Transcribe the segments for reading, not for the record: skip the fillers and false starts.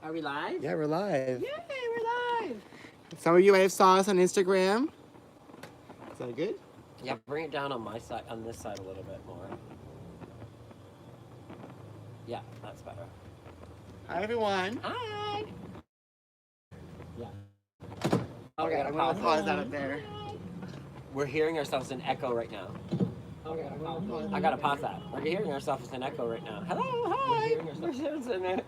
Are we live? Yeah, we're live. Yay, we're live. Some of you might have saw us on Instagram. Is that good? Yeah, bring it down on my side, on this side a little bit more. Yeah, that's better. Hi, everyone. Hi. Yeah. Okay, I'm gonna pause that up there. We're hearing ourselves in echo right now. Okay, I gotta pause that. We're hearing ourselves in echo right now. Hello, hi.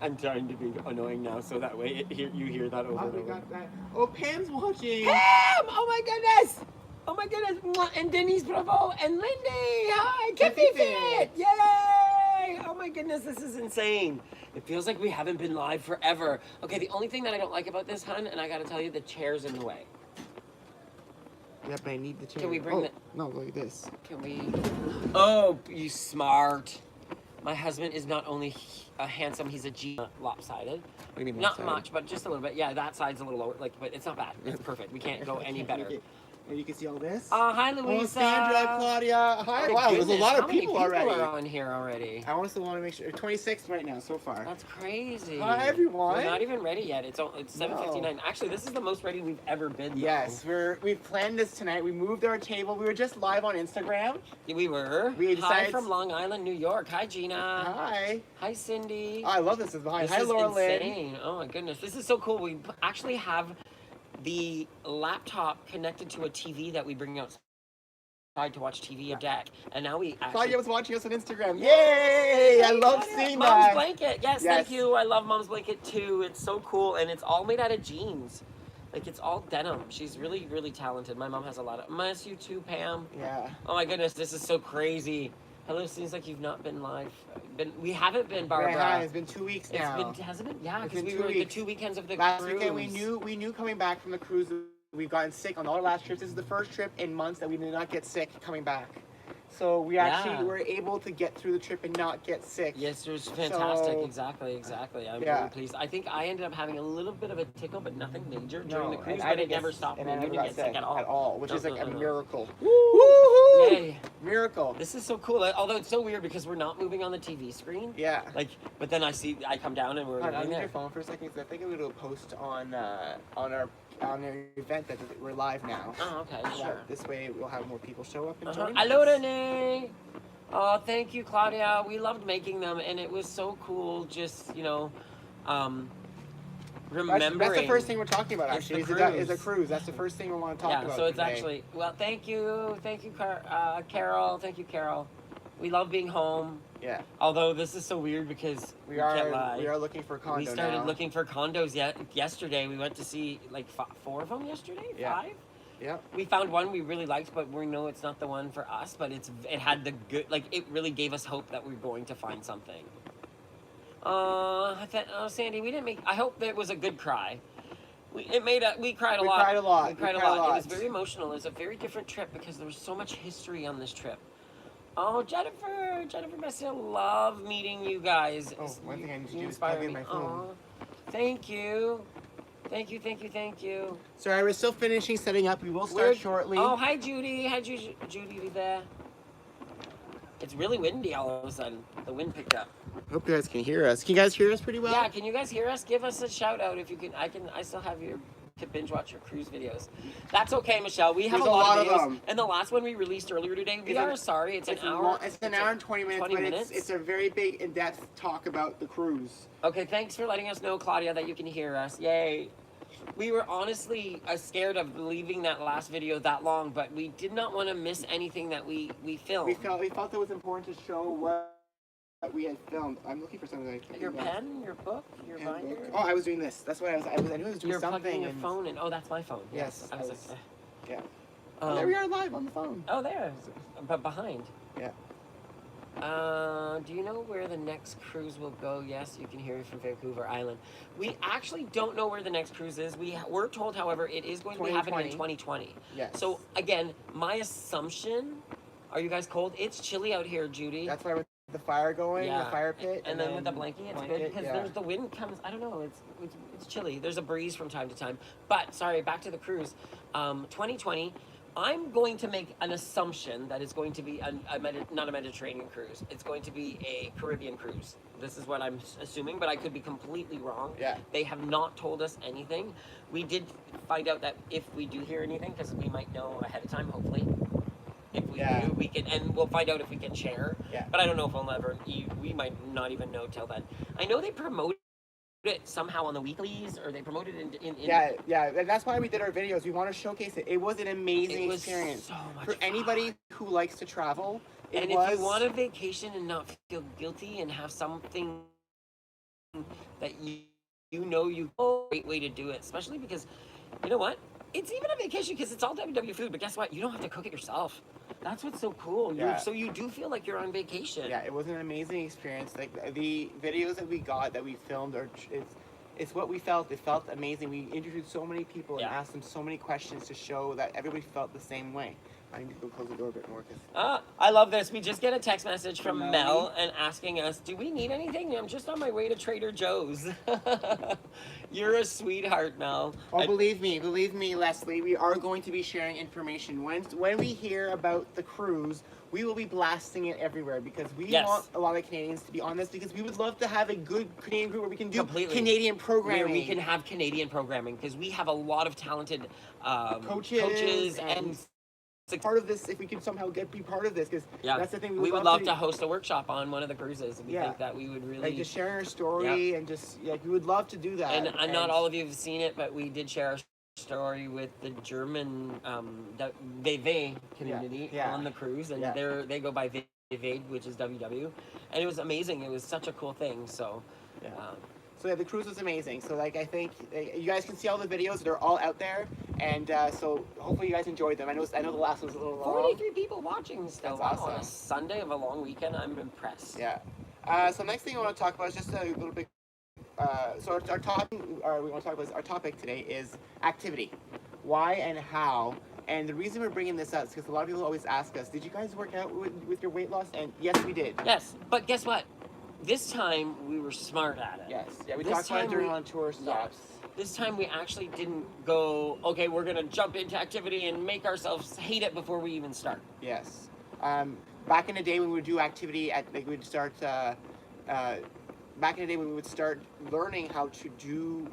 I'm trying to be annoying now, so that way you hear that over Oh, and we over. got that. Oh, Pam's watching. Pam! Oh my goodness! Oh my goodness! Mwah! And Denise Bravo and Lindy! Hi! Kiffy Fit! Yay! Oh my goodness, this is insane. It feels like we haven't been live forever. Okay, the only thing that I don't like about this, hun, and I gotta tell you, the chair's in the way. Yep, I need the chair. Can we bring the... No, look at this. Can we... Oh, you smart. My husband is not only handsome, he's a G lopsided. What do you mean Not lopsided? much, but just a little bit. Yeah, that side's a little lower, like, but it's not bad. It's perfect. We can't go any better. And you can see all this. Hi, Louisa. Oh, Sandra, Claudia. Hi. Oh, wow, there's a goodness, lot how of many people already. are on here already. I also want to make sure 26 right now so far. That's crazy. Hi, everyone. We're not even ready yet. It's 7:59. Actually, this is the most ready we've ever been. Yes, we planned this tonight. We moved our table. We were just live on Instagram. We were. We Hi decided... from Long Island, New York. Hi, Gina. Hi. Hi, Cindy. Oh, I love this is behind. This Hi, is Laura Lynn. insane. Oh my goodness, this is so cool. We actually have the laptop connected to a TV that we bring outside to watch TV, a deck, and now we actually... Claudia was watching us on Instagram. Yay! I love seeing Mom's that. Blanket. Yes, thank you. I love Mom's Blanket too. It's so cool, and it's all made out of jeans. Like, it's all denim. She's really, really talented. My mom has a lot of... Miss you too, Pam. Yeah. Oh my goodness, this is so crazy. Hello, seems like you've not been live. We haven't been, Barbara. Yeah, it's been 2 weeks now. Hasn't it? Yeah, It's because been we 2 were the weeks. 2 weekends of the Last cruise. weekend we knew coming back from the cruise we've gotten sick on all our last trips. This is the first trip in months that we did not get sick coming back. So we actually were able to get through the trip and not get sick. Yes, it was fantastic. So, Exactly. I'm really pleased. I think I ended up having a little bit of a tickle, but nothing major during the cruise, but it never stopped me. And I never got sick at all, which is like a miracle. Woo-hoo! Yay. Miracle. This is so cool. Although it's so weird because we're not moving on the TV screen. Yeah. Like, but then I come down and we're I'll in use there. your phone for a second because I think I'm going to post on our event that we're live now. Oh, okay, sure. This way we'll have more people show up and join Hello, us. Renee. Oh, thank you, Claudia. We loved making them, and it was so cool. Just remembering. That's the first thing we're talking about. Actually, is a cruise. That's the first thing we want to talk about. Yeah. So it's today. actually thank you, Carol. Thank you, Carol. We love being home. Yeah. Although this is so weird because we are looking for a condo. We started looking for condos yesterday. We went to see like 4 of them yesterday. Yeah. 5. Yeah. We found one we really liked, but we know it's not the one for us. But it had the good, like, it really gave us hope that we were going to find something. Sandy, we didn't make. I hope that it was a good cry. We cried a lot. We cried a lot. We cried a lot. It was very emotional. It was a very different trip because there was so much history on this trip. Oh, Jennifer Messia, love meeting you guys. Oh, one thing I need to do is inspire plug in me. my phone. Thank you. Thank you. Sorry, we're still finishing setting up. We will start shortly. Oh, hi, Judy. Hi, Judy. You there? It's really windy all of a sudden. The wind picked up. Hope you guys can hear us. Can you guys hear us pretty well? Yeah, can you guys hear us? Give us a shout out if you can. I still have your to binge watch your cruise videos. That's okay, Michelle. We have a lot of videos. them. And the last one we released earlier today, we are sorry. It's an hour. It's an hour and 20 minutes. 20 minutes. It's a very big, in-depth talk about the cruise. Okay, thanks for letting us know, Claudia, that you can hear us. Yay. We were honestly scared of leaving that last video that long, but we did not want to miss anything that we filmed. We felt it was important to show what we had filmed. I'm looking for something. Your pen, your book, your binder. Oh, I was doing this. That's what I knew I was doing You're something. plugging your phone in. Oh, that's my phone. Yes. I was like, yeah. There we are live on the phone. Oh, there. But behind. Yeah. Do you know where the next cruise will go? Yes, you can hear it from Vancouver Island. We actually don't know where the next cruise is. We're told, however, it is going to be happening in 2020. Yes. So, again, my assumption... Are you guys cold? It's chilly out here, Judy. That's why with the fire going, the fire pit. And then with the blanket, it's good because there's the wind comes, I don't know, it's chilly. There's a breeze from time to time. But, sorry, back to the cruise. 2020, I'm going to make an assumption that it's going to be not a Mediterranean cruise. It's going to be a Caribbean cruise. This is what I'm assuming, but I could be completely wrong. Yeah. They have not told us anything. We did find out that if we do hear anything, because we might know ahead of time, hopefully. If we do, we can, and we'll find out if we can share. Yeah. But I don't know if we'll ever. We might not even know till then. I know they promote it somehow on the weeklies, or they promote it in yeah, and that's why we did our videos. We want to showcase it. It was an amazing experience so much for fun. anybody who likes to travel. And if you want a vacation and not feel guilty and have something that great way to do it, especially because, you know what? It's even a vacation because it's all WW food, but guess what? You don't have to cook it yourself. That's what's so cool. Yeah. So you do feel like you're on vacation. Yeah, it was an amazing experience. Like the videos that we got, that we filmed, it's what we felt. It felt amazing. We interviewed so many people and asked them so many questions to show that everybody felt the same way. I need to go close the door a bit more. I love this. We just get a text message from Mel and asking us, do we need anything? I'm just on my way to Trader Joe's. You're a sweetheart, Mel. Oh, believe me, Leslie, we are going to be sharing information. When we hear about the cruise, we will be blasting it everywhere because we want a lot of Canadians to be on this, because we would love to have a good Canadian group where we can do Canadian programming. Where we can have Canadian programming, because we have a lot of talented coaches and part of this, if we can somehow be part of this, because that's the thing. We would love to host a workshop on one of the cruises. We think that we would really like just sharing our story and just we would love to do that. And not all of you have seen it, but we did share our story with the German VV community on the cruise, and they go by VV, which is WW, and it was amazing. It was such a cool thing. So. So yeah, the cruise was amazing. So like, I think you guys can see all the videos. They're all out there, and so hopefully you guys enjoyed them. I know the last one was a little long. 43 people watching still. That's awesome. On a Sunday of a long weekend. I'm impressed. Yeah. So next thing I want to talk about is just a little bit. So our topic, our topic today is activity. Why and how. And the reason we're bringing this up is because a lot of people always ask us, did you guys work out with your weight loss? And yes, we did. Yes, but guess what? This time we were smart at it. Yes. Yeah, we talked about it during on tour stops. This time we actually didn't go, okay, we're going to jump into activity and make ourselves hate it before we even start. Yes. Back in the day when we would do activity, we'd start, back in the day when we would start learning how to do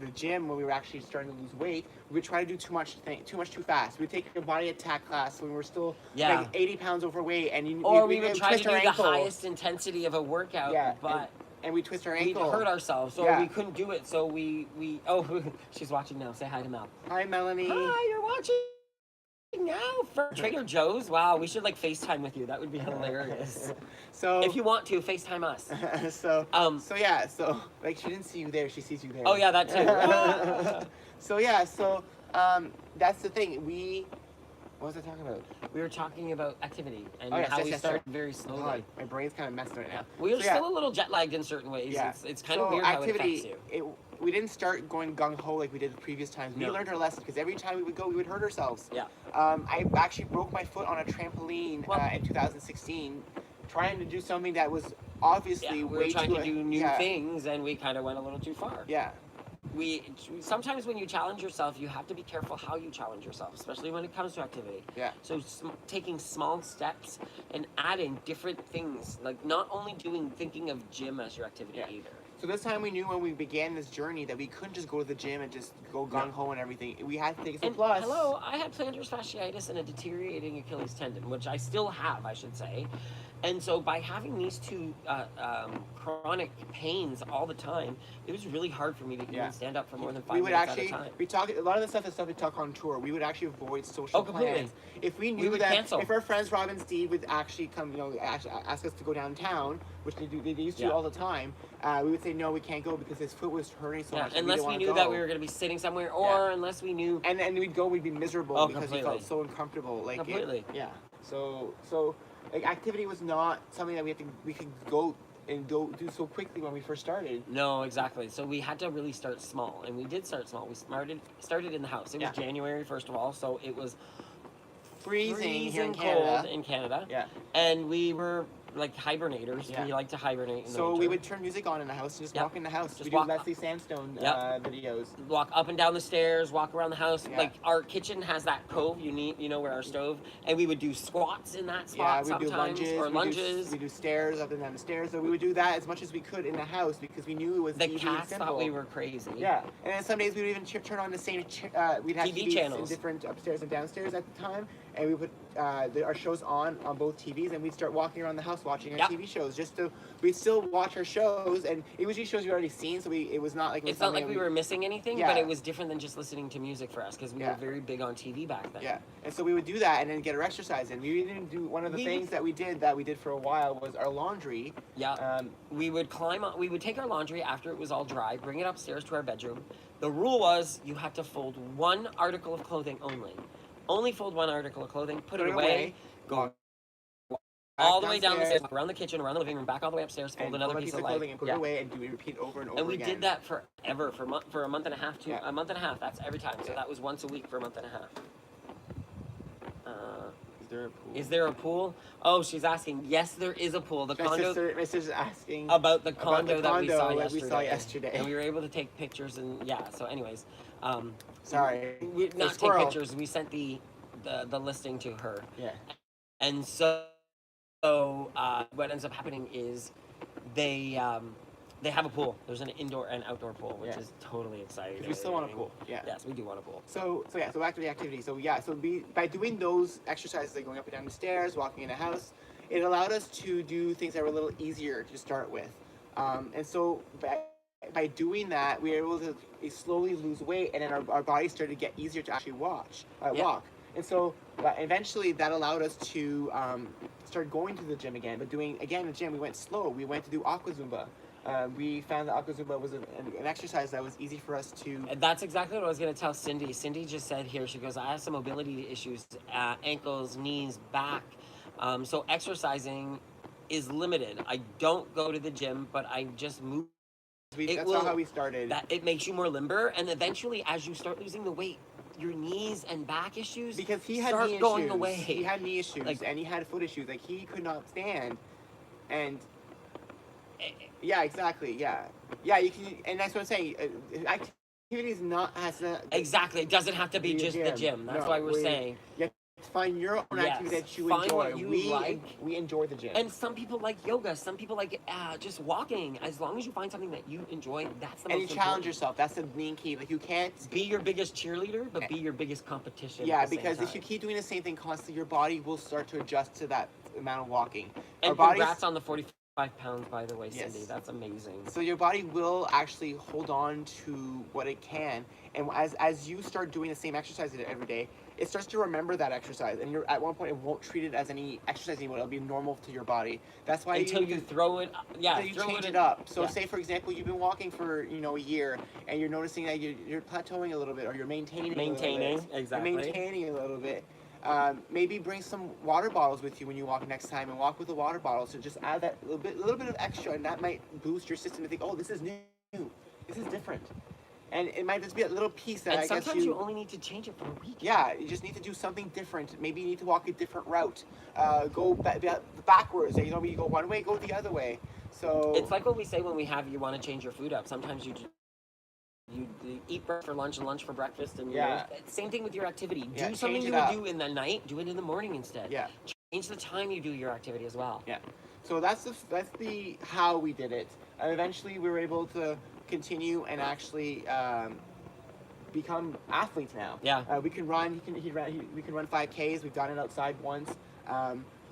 the gym, when we were actually starting to lose weight, we would try to do too much too fast. We'd take a body attack class when we were still like 80 pounds overweight, and we would try to do the highest intensity of a workout, but and we twist our ankle. We hurt ourselves, so we couldn't do it. So we she's watching now. Say hi to Mel. Hi, Melanie. Hi, you're watching now for Trader Joe's. Wow, we should like FaceTime with you. That would be hilarious. So if you want to FaceTime us. So like she didn't see you there, she sees you there. Oh yeah, that too. So that's the thing. What was I talking about? We were talking about activity and how we started very slowly. God, my brain's kind of messed right now. We are still a little jet lagged in certain ways. Yeah. It's kind of weird how it affects you. We didn't start going gung-ho like we did the previous times. We learned our lessons, because every time we would go, we would hurt ourselves. Yeah. I actually broke my foot on a trampoline in 2016, trying to do something that was obviously we were trying to do new things, and we kind of went a little too far. Yeah. Sometimes when you challenge yourself, you have to be careful how you challenge yourself, especially when it comes to activity. Yeah. So taking small steps and adding different things, like not only thinking of gym as your activity either. So this time we knew when we began this journey that we couldn't just go to the gym and just go gung-ho and everything. We had to take some plus. Hello, I had plantar fasciitis and a deteriorating Achilles tendon, which I still have, I should say. And so by having these two chronic pains all the time, it was really hard for me to even stand up for more than 5 minutes at a time. We talk a lot of the stuff we talk on tour. We would actually avoid social plans. If we knew if our friends Rob and Steve would actually come, ask us to go downtown, which they used to all the time, we would say no, we can't go because his foot was hurting so much. Unless we knew that we were going to be sitting somewhere, or unless we knew. And we'd go, we'd be miserable because we felt so uncomfortable. Like completely. So like activity was not something that we could go and do so quickly when we first started. No, exactly. So we had to really start small, and we did start small. We started in the house. It was January, first of all, so it was freezing here in Canada. cold in Canada. Yeah. And we were like hibernators. Yeah. We like to hibernate in the So winter. we would turn music on in the house and just Yep. walk in the house. Just We walk- do Leslie Sandstone Yep. videos. Walk up and down the stairs, walk around the house. Yeah. Like our kitchen has that cove where our stove, and we would do squats in that Yeah, spot we do sometimes, lunges. or lunges. We do stairs up and down the stairs. So we would do that as much as we could in the house because we knew it was The easy and cats simple. thought we were crazy. Yeah, and then some days we would even turn on the same. We'd have TV TVs channels. in different upstairs and downstairs at the time, and we put our shows on both TVs, and we'd start walking around the house watching our Yep. TV shows. We'd still watch our shows, and it was usually shows we'd already seen, so it was not like It's not like we were missing anything, Yeah. but it was different than just listening to music for us because we Yeah. were very big on TV back then. Yeah, and so we would do that and then get our exercise in. We didn't do one of the things that we did for a while was our laundry. Yeah. We would we would take our laundry after it was all dry, bring it upstairs to our bedroom. The rule was you had to fold one article of clothing only. Only fold one article of clothing, put it away, go all the way down the stairs, around the kitchen, around the living room, back all the way upstairs, fold and another pull a piece of clothing and put yeah. it away, and we repeat over and over And we again. did that forever, for a month and a half, Yeah. a month and a half, that's every time. So Yeah. that was once a week for a month and a half. Is there a pool? Is there a pool? Oh, she's asking. Yes, there is a pool. The condo. My sister's asking About the condo, that we saw that yesterday. yesterday. And we were able to take pictures and yeah. So, anyways, Sorry. we The not take squirrel. pictures. We sent the listing to her, Yeah. and so what ends up happening is they have a pool. There's an indoor and outdoor pool, which Yeah. is totally exciting. We still want a pool. Yeah. Yes, we do want a pool. So back to the activity. So by doing those exercises, like going up and down the stairs, walking in the house, it allowed us to do things that were a little easier to start with. And so by doing that, we were able to slowly lose weight, and then our bodies started to get easier to actually walk. And so eventually that allowed us to start going to the gym again. But doing, again, the gym, we went slow. We went to do Aqua Zumba. We found that Aqua Zumba was an exercise that was easy for us to... And that's exactly what I was going to tell Cindy. Cindy just said here, she goes, I have some mobility issues, ankles, knees, back. So exercising is limited. I don't go to the gym, but I just move. That's not how we started. It makes you more limber, and eventually, as you start losing the weight, your knees and back issues because he had start knee going issues. away. He had knee issues, Like- and he had foot issues. Like, he could not stand. And... Yeah, exactly. Yeah, you can, and that's what I'm saying. Activity is not Exactly. It doesn't have to be just the gym. That's why we're saying. You have to find your own activity that you Find enjoy. what you like. We enjoy the gym. And some people like yoga. Some people like just walking. As long as you find something that you enjoy, that's the most and you challenge important. yourself. That's the main key. Like, you can't Be your biggest cheerleader, but be your biggest competition. Yeah, at the same because if time. you keep doing the same thing constantly, your body will start to adjust to that amount of walking. And Our bodies, congrats on the 45 pounds, by the way, Yes. Cindy. That's amazing. so your body will actually hold on to what it can, and as you start doing the same exercise every day, it starts to remember that exercise, and at one point it won't treat it as any exercise anymore. It'll be normal to your body. That's why Until you throw it, yeah, until you throw change it it up. So yeah. say, for example, you've been walking for a year, and you're noticing that you're plateauing a little bit, or you're maintaining a little bit. Exactly. You're maintaining a little bit. Maybe bring some water bottles with you when you walk next time, and walk with a water bottle. So just add that little bit of extra, and that might boost your system to think, oh, this is new, this is different, and it might just be a little piece that And I guess sometimes you only need to change it for a week. Yeah, you just need to do something different. Maybe you need to walk a different route. Go backwards. You go one way, go the other way. So It's like what we say when you want to change your food up. Sometimes you eat breakfast for lunch and lunch for breakfast, and same thing with your activity. Yeah, Do something change you it would up. do in the night. Do it in the morning instead. Yeah. Change the time you do your activity as well. Yeah. So that's the how we did it. And eventually we were able to continue and actually become athletes now. Yeah. We can run. We can run 5Ks. We've done it outside once.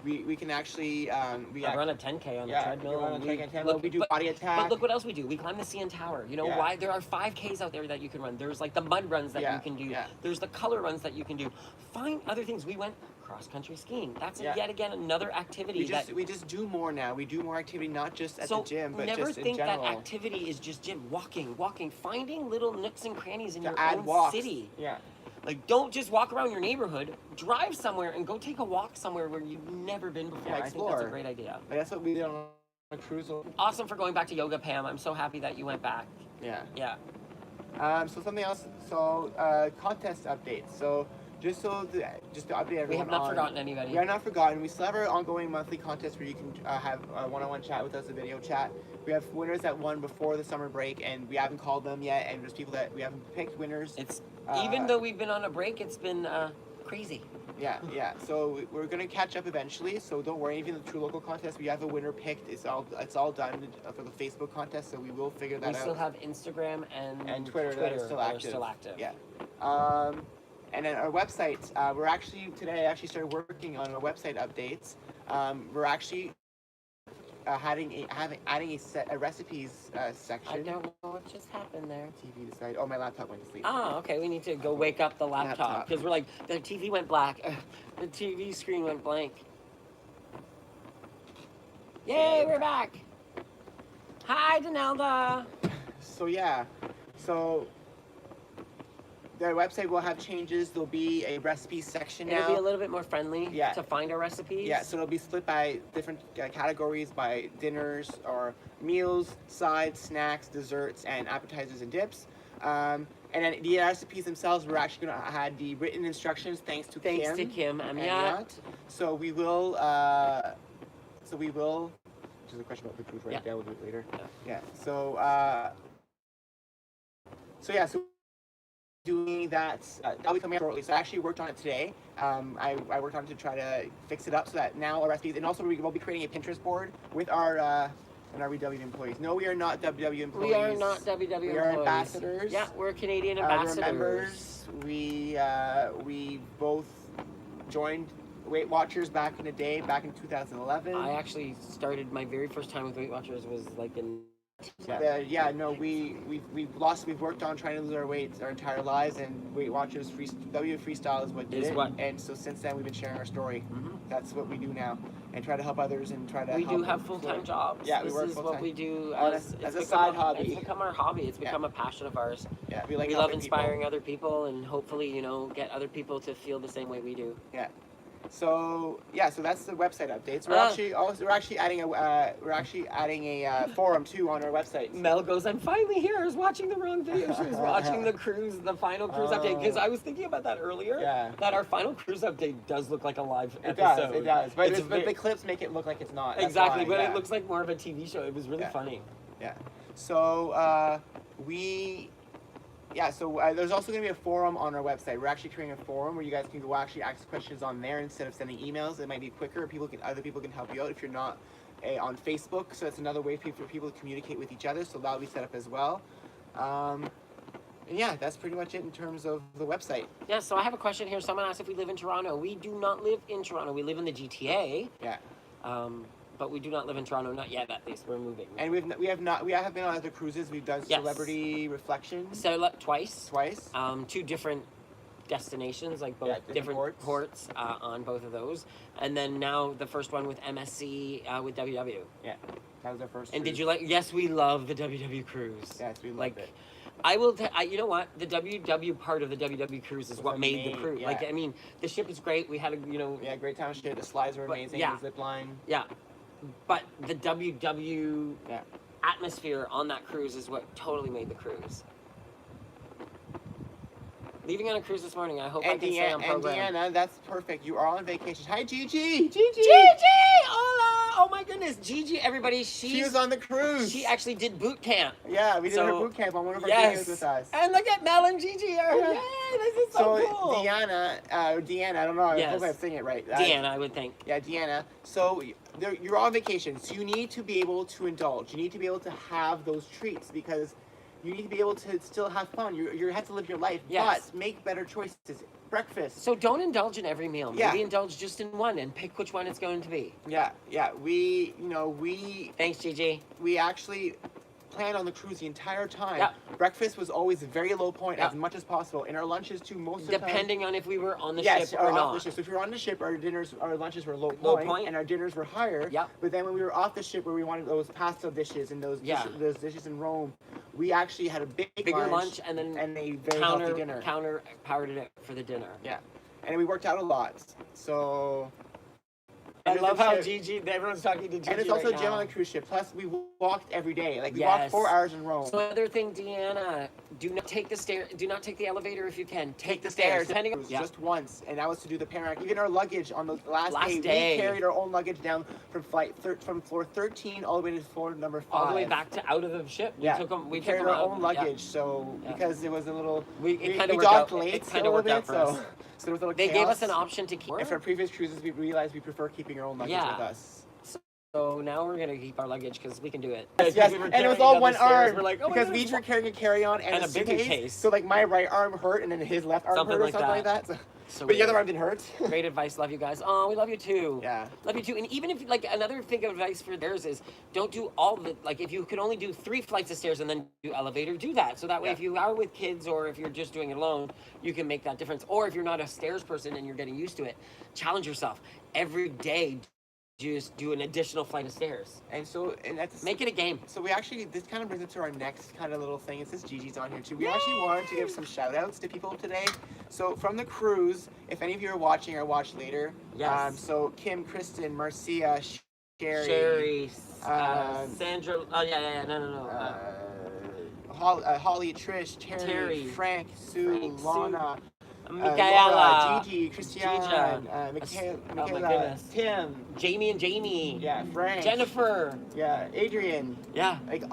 We can actually I run a 10K on the treadmill. We run and a 10K treadmill. We do body attack. But look what else we do. We climb the CN Tower. You know why? There are 5Ks out there that you can run. There's like the mud runs that you can do. Yeah. There's the color runs that you can do. Find other things. We went cross-country skiing. That's yet again another activity we just do more now. We do more activity, not just at the gym, but never just in think general. that activity is just gym. Walking, finding little nooks and crannies in to your add own walks. city. Yeah. Like, don't just walk around your neighborhood. Drive somewhere and go take a walk somewhere where you've never been before. Yeah, I think that's a explore. great idea. But that's what we did on a cruise. Awesome for going back to yoga, Pam. I'm so happy that you went back. Yeah. Yeah. So something else. So contest updates. So just to update everyone. We have not on, forgotten anybody. We are not forgotten. We still have our ongoing monthly contest where you can have a one-on-one chat with us, a video chat. We have winners that won before the summer break, and we haven't called them yet. And there's people that we haven't picked winners. It's even though we've been on a break, it's been crazy. Yeah. So we're gonna catch up eventually. So don't worry. Even the True Local contest, we have a winner picked. It's all done for the Facebook contest. So we will figure that out. We still have Instagram and Twitter that are still active. Yeah. And then our website, today I actually started working on our website updates. We're actually adding a recipes section. I don't know what just happened there. TV decided. Oh, my laptop went to sleep. Oh, okay. We need to go wake up the laptop because we're like the TV went black. The TV screen went blank. Yay, we're back. Hi, Donalda. So yeah, the website will have changes. There'll be a recipes section now. It'll be a little bit more friendly to find our recipes. Yeah, so it'll be split by different categories, by dinners or meals, sides, snacks, desserts, and appetizers and dips. And then the recipes themselves, we're actually going to add the written instructions thanks to Kim and Yat. So we will, which is a question about the cruise right there, we'll do it later. Yeah, so doing that, that'll be coming up shortly. So I actually worked on it today. I worked on it to try to fix it up so that now our recipes, and also we will be creating a Pinterest board with our WW employees. No, we are not WW employees. We are not WW employees. We are ambassadors. Yeah, we're Canadian ambassadors. We're members. We both joined Weight Watchers back in the day, back in 2011. I actually started my very first time with Weight Watchers was like in. We've worked on trying to lose our weight our entire lives, and Weight Watchers W Freestyle is what did it. And so since then we've been sharing our story. Mm-hmm. That's what we do now, and try to help others and try to. We do have full-time jobs. Yeah, this we work is full-time. what we do as a side hobby. It's become our hobby. It's become a passion of ours. Yeah, we love inspiring other people, and hopefully get other people to feel the same way we do. Yeah. So that's the website updates. We're actually adding a forum too on our website. Mel goes, I'm finally here. I was watching the wrong video. She was watching the final cruise update, because I was thinking about that earlier. Yeah. That our final cruise update does look like a live episode. It does. But the clips make it look like it's not. Exactly, but it looks like more of a TV show. It was really funny. Yeah. So there's also going to be a forum on our website. We're actually creating a forum where you guys can go actually ask questions on there instead of sending emails. It might be quicker. Other people can help you out if you're not on Facebook. So it's another way for people to communicate with each other. So that'll be set up as well. And yeah, that's pretty much it in terms of the website. Yeah. So I have a question here. Someone asked if we live in Toronto. We do not live in Toronto. We live in the GTA. Yeah. But we do not live in Toronto, not yet at least. We're moving. And we have been on other cruises. We've done Celebrity Reflections. So twice. Twice. 2 different destinations, like both different ports on both of those. And then now the first one with MSC with WW. Yeah, that was our first. And cruise. did you like? Yes, we love the WW cruise. Yes, we loved it. I will. You know what? The WW part of the WW cruise is what made the cruise. Yeah. Like, I mean, the ship is great. We had a great time on ship. The slides were amazing. The zip line. Yeah. But the WW atmosphere on that cruise is what totally made the cruise. Leaving on a cruise this morning, I hope I can stay on program. And Deanna, that's perfect. You are on vacation. Hi, Gigi! Gigi! Hola! Oh my goodness, Gigi, everybody, she was on the cruise. She actually did boot camp. Yeah, we did her boot camp on one of our videos with us. And look at Mel and Gigi. Yay, this is so cool. Deanna, I don't know, I hope I'm saying it right. Deanna, I would think. Yeah, Deanna. So you're on vacation, so you need to be able to indulge. You need to be able to have those treats because you need to be able to still have fun. You have to live your life, but make better choices. Breakfast. So don't indulge in every meal. Maybe indulge just in one and pick which one it's going to be. Yeah. Thanks, Gigi. We actually planned on the cruise the entire time. Yeah. Breakfast was always a very low point as much as possible. And our lunches too, most of the time. Depending on if we were on the ship or not. Off the ship. So if we were on the ship, our lunches were low point, and our dinners were higher. Yeah. But then when we were off the ship, where we wanted those pasta dishes and those dishes in Rome, we actually had a bigger lunch and then a very healthy dinner. Counter-powered it for the dinner. Yeah. And we worked out a lot. So I love how Gigi. Gigi, everyone's talking to Gigi And it's also right a gym now. on the cruise ship. Plus, we walked every day. Like, we walked 4 hours in Rome. So another thing, Deanna, do not take the stair. Do not take the elevator if you can. Take the stairs. Depending on, Just once, and that was to do the panoramic. Even our luggage on the last day, day. we carried our own luggage down from from floor 13 all the way to floor number 5. all the way back to out of the ship. We took them. We carried took our them own out. luggage, so because it was a little, We kind of docked worked out. late. It kind of worked out for us. So there was a little They chaos. gave us an option to keep. And for previous cruises, we realized we prefer keeping our own luggage with us. So now we're gonna keep our luggage because we can do it. Yes, and it was all one arm. We're like, oh because we each were carrying a carry-on and a big suitcase. case. So like my right arm hurt, and then his left arm Something hurt, or like something like that. So but the other arm didn't hurt. Great advice. Love you guys. Oh, we love you too. Yeah. Love you too. And even if, like, another thing of advice for theirs is don't do all the, like, if you could only do 3 flights of stairs and then do elevator, do that. So that way, if you are with kids or if you're just doing it alone, you can make that difference. Or if you're not a stairs person and you're getting used to it, challenge yourself. Every day, just do an additional flight of stairs. And so, and that's Make it a game. So we actually, this kind of brings us to our next kind of little thing. It says Gigi's on here too. We actually wanted to give some shout outs to people today. So from the cruise, if any of you are watching or watch later, so Kim, Kristen, Marcia, Sherry, Sandra, Holly, Trish, Terry, Frank, Sue, Lana, Michaela, Gigi, Christian, Michaela, Tim, Jamie and Jamie, Frank, Jennifer, Adrian, like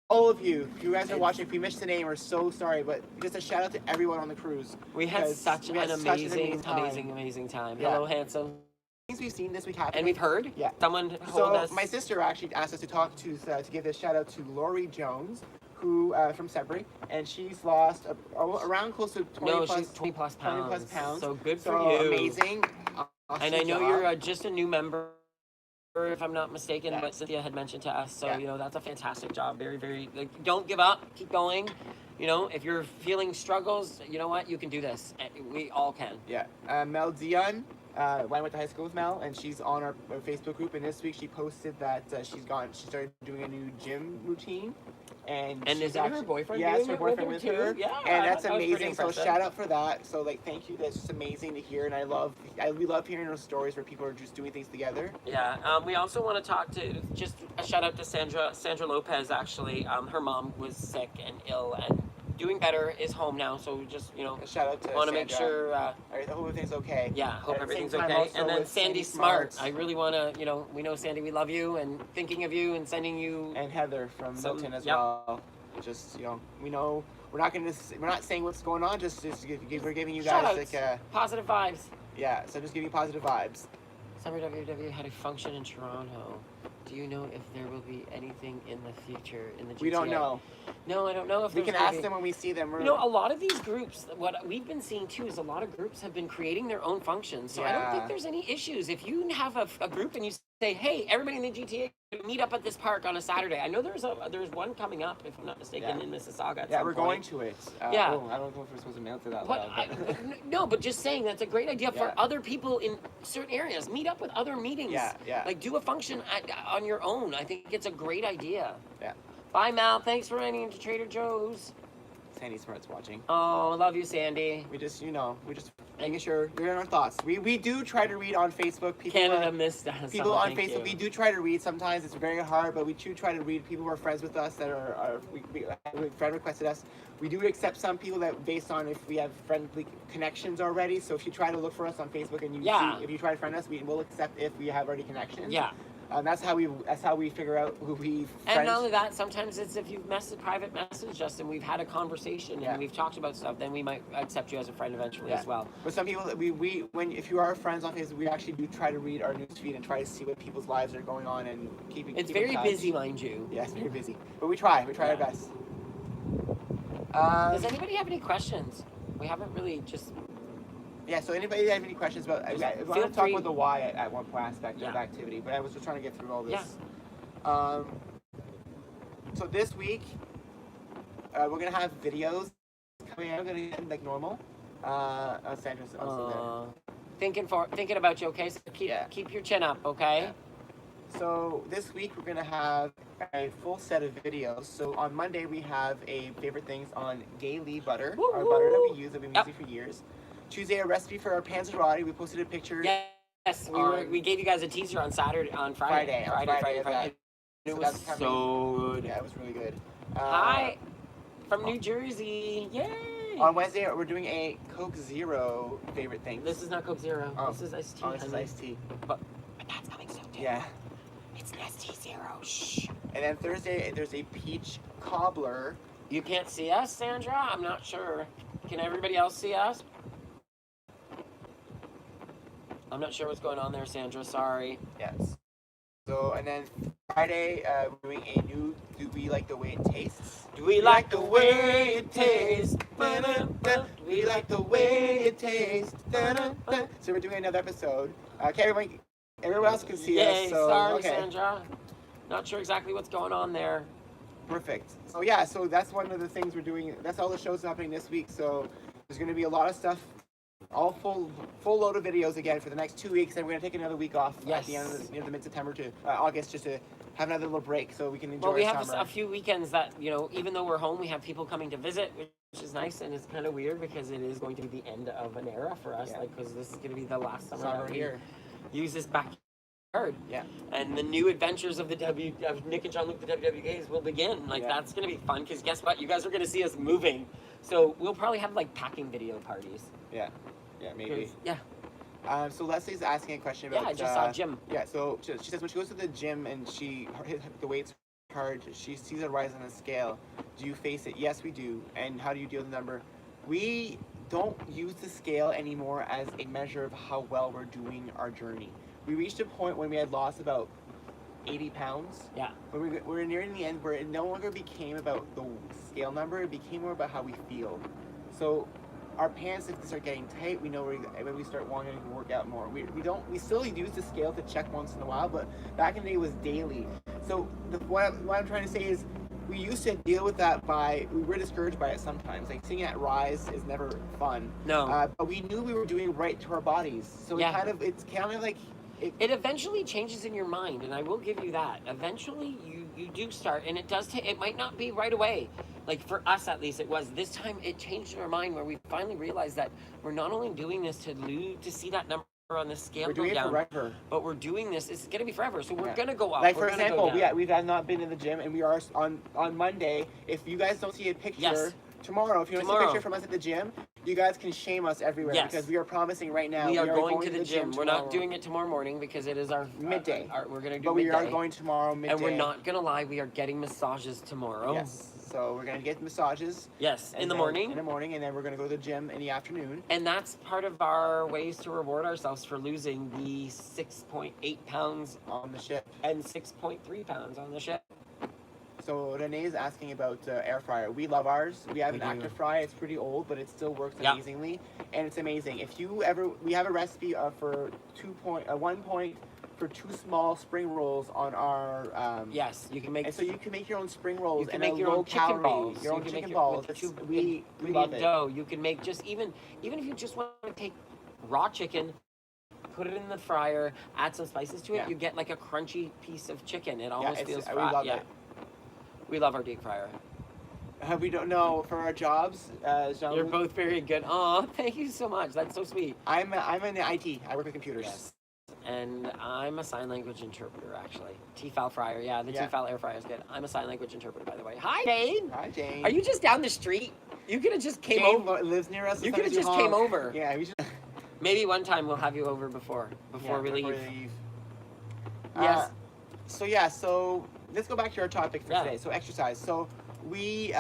all of you. If you guys are watching, if we missed the name, we're so sorry, but just a shout out to everyone on the cruise. We had such an amazing time. Hello, handsome. Things we've seen this week happen. And we've heard. Someone told us. My sister actually asked us to talk to give this shout out to Lori Jones, who from Sudbury, and she's lost around close to 20 plus pounds. So good for you. you. Amazing. Awesome and I know job. you're just a new member, if I'm not mistaken, but Cynthia had mentioned to us. So you know that's a fantastic job. Very, very. Like, don't give up. Keep going. You know, if you're feeling struggles, you know what? You can do this. We all can. Mel Dion. I went to high school with Mel, and she's on our Facebook group. And this week she posted that she started doing a new gym routine. And is that her boyfriend? Yes, her boyfriend with her. Yeah, and that's amazing. So shout out for that. So like, thank you. That's just amazing to hear, and we love hearing those stories where people are just doing things together. Yeah. We also want to talk to just a shout out to Sandra Lopez. Actually, her mom was sick and ill and doing better, is home now. So we just a shout out to want to make sure. I hope everything's okay. Yeah, hope everything's okay. And then Sandy Smart. I really want to. We know Sandy. We love you and thinking of you and sending you. And Heather from Milton as well. Just we know we're not saying what's going on. We're giving you guys like positive vibes. Yeah, so just giving you positive vibes. Summer WW had a function in Toronto. Do you know if there will be anything in the future in the GTA? We don't know. No, I don't know if we can ask them when we see them. A lot of these groups, what we've been seeing too is a lot of groups have been creating their own functions. So I don't think there's any issues. If you have a group and you say, hey, everybody in the GTA, meet up at this park on a Saturday. I know there's one coming up, if I'm not mistaken, in Mississauga. We're going to it. I don't know if we're supposed to announce it that loud. No, but just saying that's a great idea for other people in certain areas. Meet up with other meetings. Like do a function on your own. I think it's a great idea. Yeah. Bye, Mal. Thanks for running into Trader Joe's. Sandy Smart's watching. Oh, love you, Sandy. We just making sure you're in our thoughts. We do try to read on Facebook. Canada missed us. People on Facebook, we do try to read. Sometimes it's very hard, but we do try to read people who are friends with us that are friend requested us. We do accept some people that based on if we have friendly connections already. So if you try to look for us on Facebook and if you try to friend us, we will accept if we have already connections. Yeah. That's how we figure out who we friend. And not only that, sometimes it's if you've private messaged us and we've had a conversation and we've talked about stuff, then we might accept you as a friend eventually as well. But some people, if you are friends on Facebook, we actually do try to read our newsfeed and try to see what people's lives are going on and keep It's very busy, mind you. Yeah, it's very busy. But we try our best. Does anybody have any questions? We haven't really just... Yeah, so anybody have any questions about... I want to talk about the why at one aspect of activity, but I was just trying to get through all this. Yeah. So this week, we're going to have videos coming out, going to end like normal. Sandra's also there. Thinking about you, okay? So keep your chin up, okay? Yeah. So this week, we're going to have a full set of videos. So on Monday, we have a favorite things on Gay Lee butter, our butter that we use, that we've been using for years. Tuesday, a recipe for our panzerotti. We posted a picture Yes, on we gave you guys a teaser on Friday. Friday. It So was that's coming. so good. Yeah, it was really good. Hi, from New Jersey. Yay! On Wednesday, we're doing a Coke Zero favorite thing. This is not Coke Zero. Oh. This is iced tea. Oh, this is iced tea. But that's coming soon too. Yeah. It's Nestea Zero. Shh. And then Thursday, there's a peach cobbler. You can't see us, Sandra? I'm not sure. Can everybody else see us? I'm not sure what's going on there, Sandra. Sorry. Yes. So, and then Friday, we're doing a new Do We Like the Way It Tastes? Do we like the way it tastes? Do we like the way it tastes? So we're doing another episode. Okay, everyone else can see Yay, us. So, sorry, okay. Sandra. Not sure exactly what's going on there. Perfect. So yeah, so that's one of the things we're doing. That's all the shows happening this week. So there's going to be a lot of stuff, all full load of videos again for the next 2 weeks. And we're going to take another week off at the end of the mid-September to August, just to have another little break so we can enjoy. Well, we have summer. a few weekends that, even though we're home, we have people coming to visit, which is nice, and it's kind of weird because it is going to be the end of an era for us, because this is going to be the last summer that we use this backyard. Yeah. And the new adventures of of Nick and Jean-Luc, the WWKs, will begin. That's going to be fun because guess what? You guys are going to see us moving. So we'll probably have packing video parties. Yeah. Yeah, maybe. Yeah. So Leslie's asking a question about. Yeah, I just saw Jim. Yeah, so she says when she goes to the gym and the weight's hard, she sees a rise on the scale. Do you face it? Yes, we do. And how do you deal with the number? We don't use the scale anymore as a measure of how well we're doing our journey. We reached a point when we had lost about 80 pounds. Yeah. When we were nearing the end where it no longer became about the scale number, it became more about how we feel. So our pants, if they start getting tight, we know when we start wanting to work out more. We still use the scale to check once in a while, but back in the day it was daily. So what I'm trying to say is we used to deal with that we were discouraged by it sometimes. Seeing it rise is never fun. No. But we knew we were doing right to our bodies. So it's kind of like it eventually changes in your mind, and I will give you that. Eventually, you do start, and it does take. It might not be right away. For us, at least, it was. This time, it changed in our mind where we finally realized that we're not only doing this to see that number on the scale we're doing go down, it forever. But we're doing this. It's going to be forever. So we're going to go up. For example, we've not been in the gym, and we are on Monday. If you guys don't see a picture tomorrow, if you don't see a picture from us at the gym, you guys can shame us everywhere because we are promising right now we are going to the gym. We're tomorrow. not doing it tomorrow morning because it is our midday. We're going to do but midday. We are going tomorrow midday. And we're not going to lie, we are getting massages tomorrow. Yes. So we're going to get massages. Yes, in the morning. In the morning, and then we're going to go to the gym in the afternoon. And that's part of our ways to reward ourselves for losing the 6.8 pounds on the ship and 6.3 pounds on the ship. So Renee is asking about air fryer. We love ours. We have an active fry. It's pretty old, but it still works amazingly, and it's amazing. If you we have a recipe for 1 point for 2 small spring rolls on our. Yes, you can make. And so you can make your own spring rolls. You can make your own chicken balls. Your own chicken balls. We love it. Dough. You can make just even if you just want to take raw chicken, put it in the fryer, add some spices to it. You get a crunchy piece of chicken. It almost feels fried. We love it. We love our deep fryer. We don't know for our jobs. Jean-Luc, you're both very good. Oh, thank you so much. That's so sweet. I'm in IT. I work with computers. Yes. And I'm a sign language interpreter, actually. T-Fal fryer. Yeah, the T-Fal air fryer is good. I'm a sign language interpreter, by the way. Hi, Jane. Hi, Jane. Are you just down the street? You could have just came over. Lives near us. You could have just came over. Yeah, we should. Maybe one time we'll have you over before we leave. Yes. So let's go back to our topic for today. So exercise. So we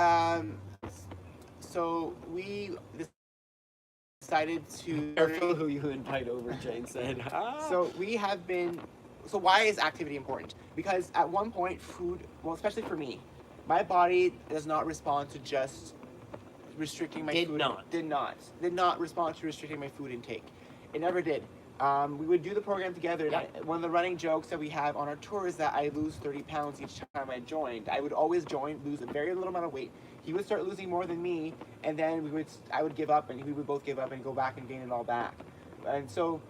decided to. Careful who you invite over, Jane said. So we have been. So why is activity important? Because at one point, food. Well, especially for me, my body does not respond to just restricting my food. Did not respond to restricting my food intake. It never did. We would do the program together. And one of the running jokes that we have on our tour is that I lose 30 pounds each time I joined. I would always lose a very little amount of weight. He would start losing more than me, and then I would give up, and we would both give up and go back and gain it all back. And so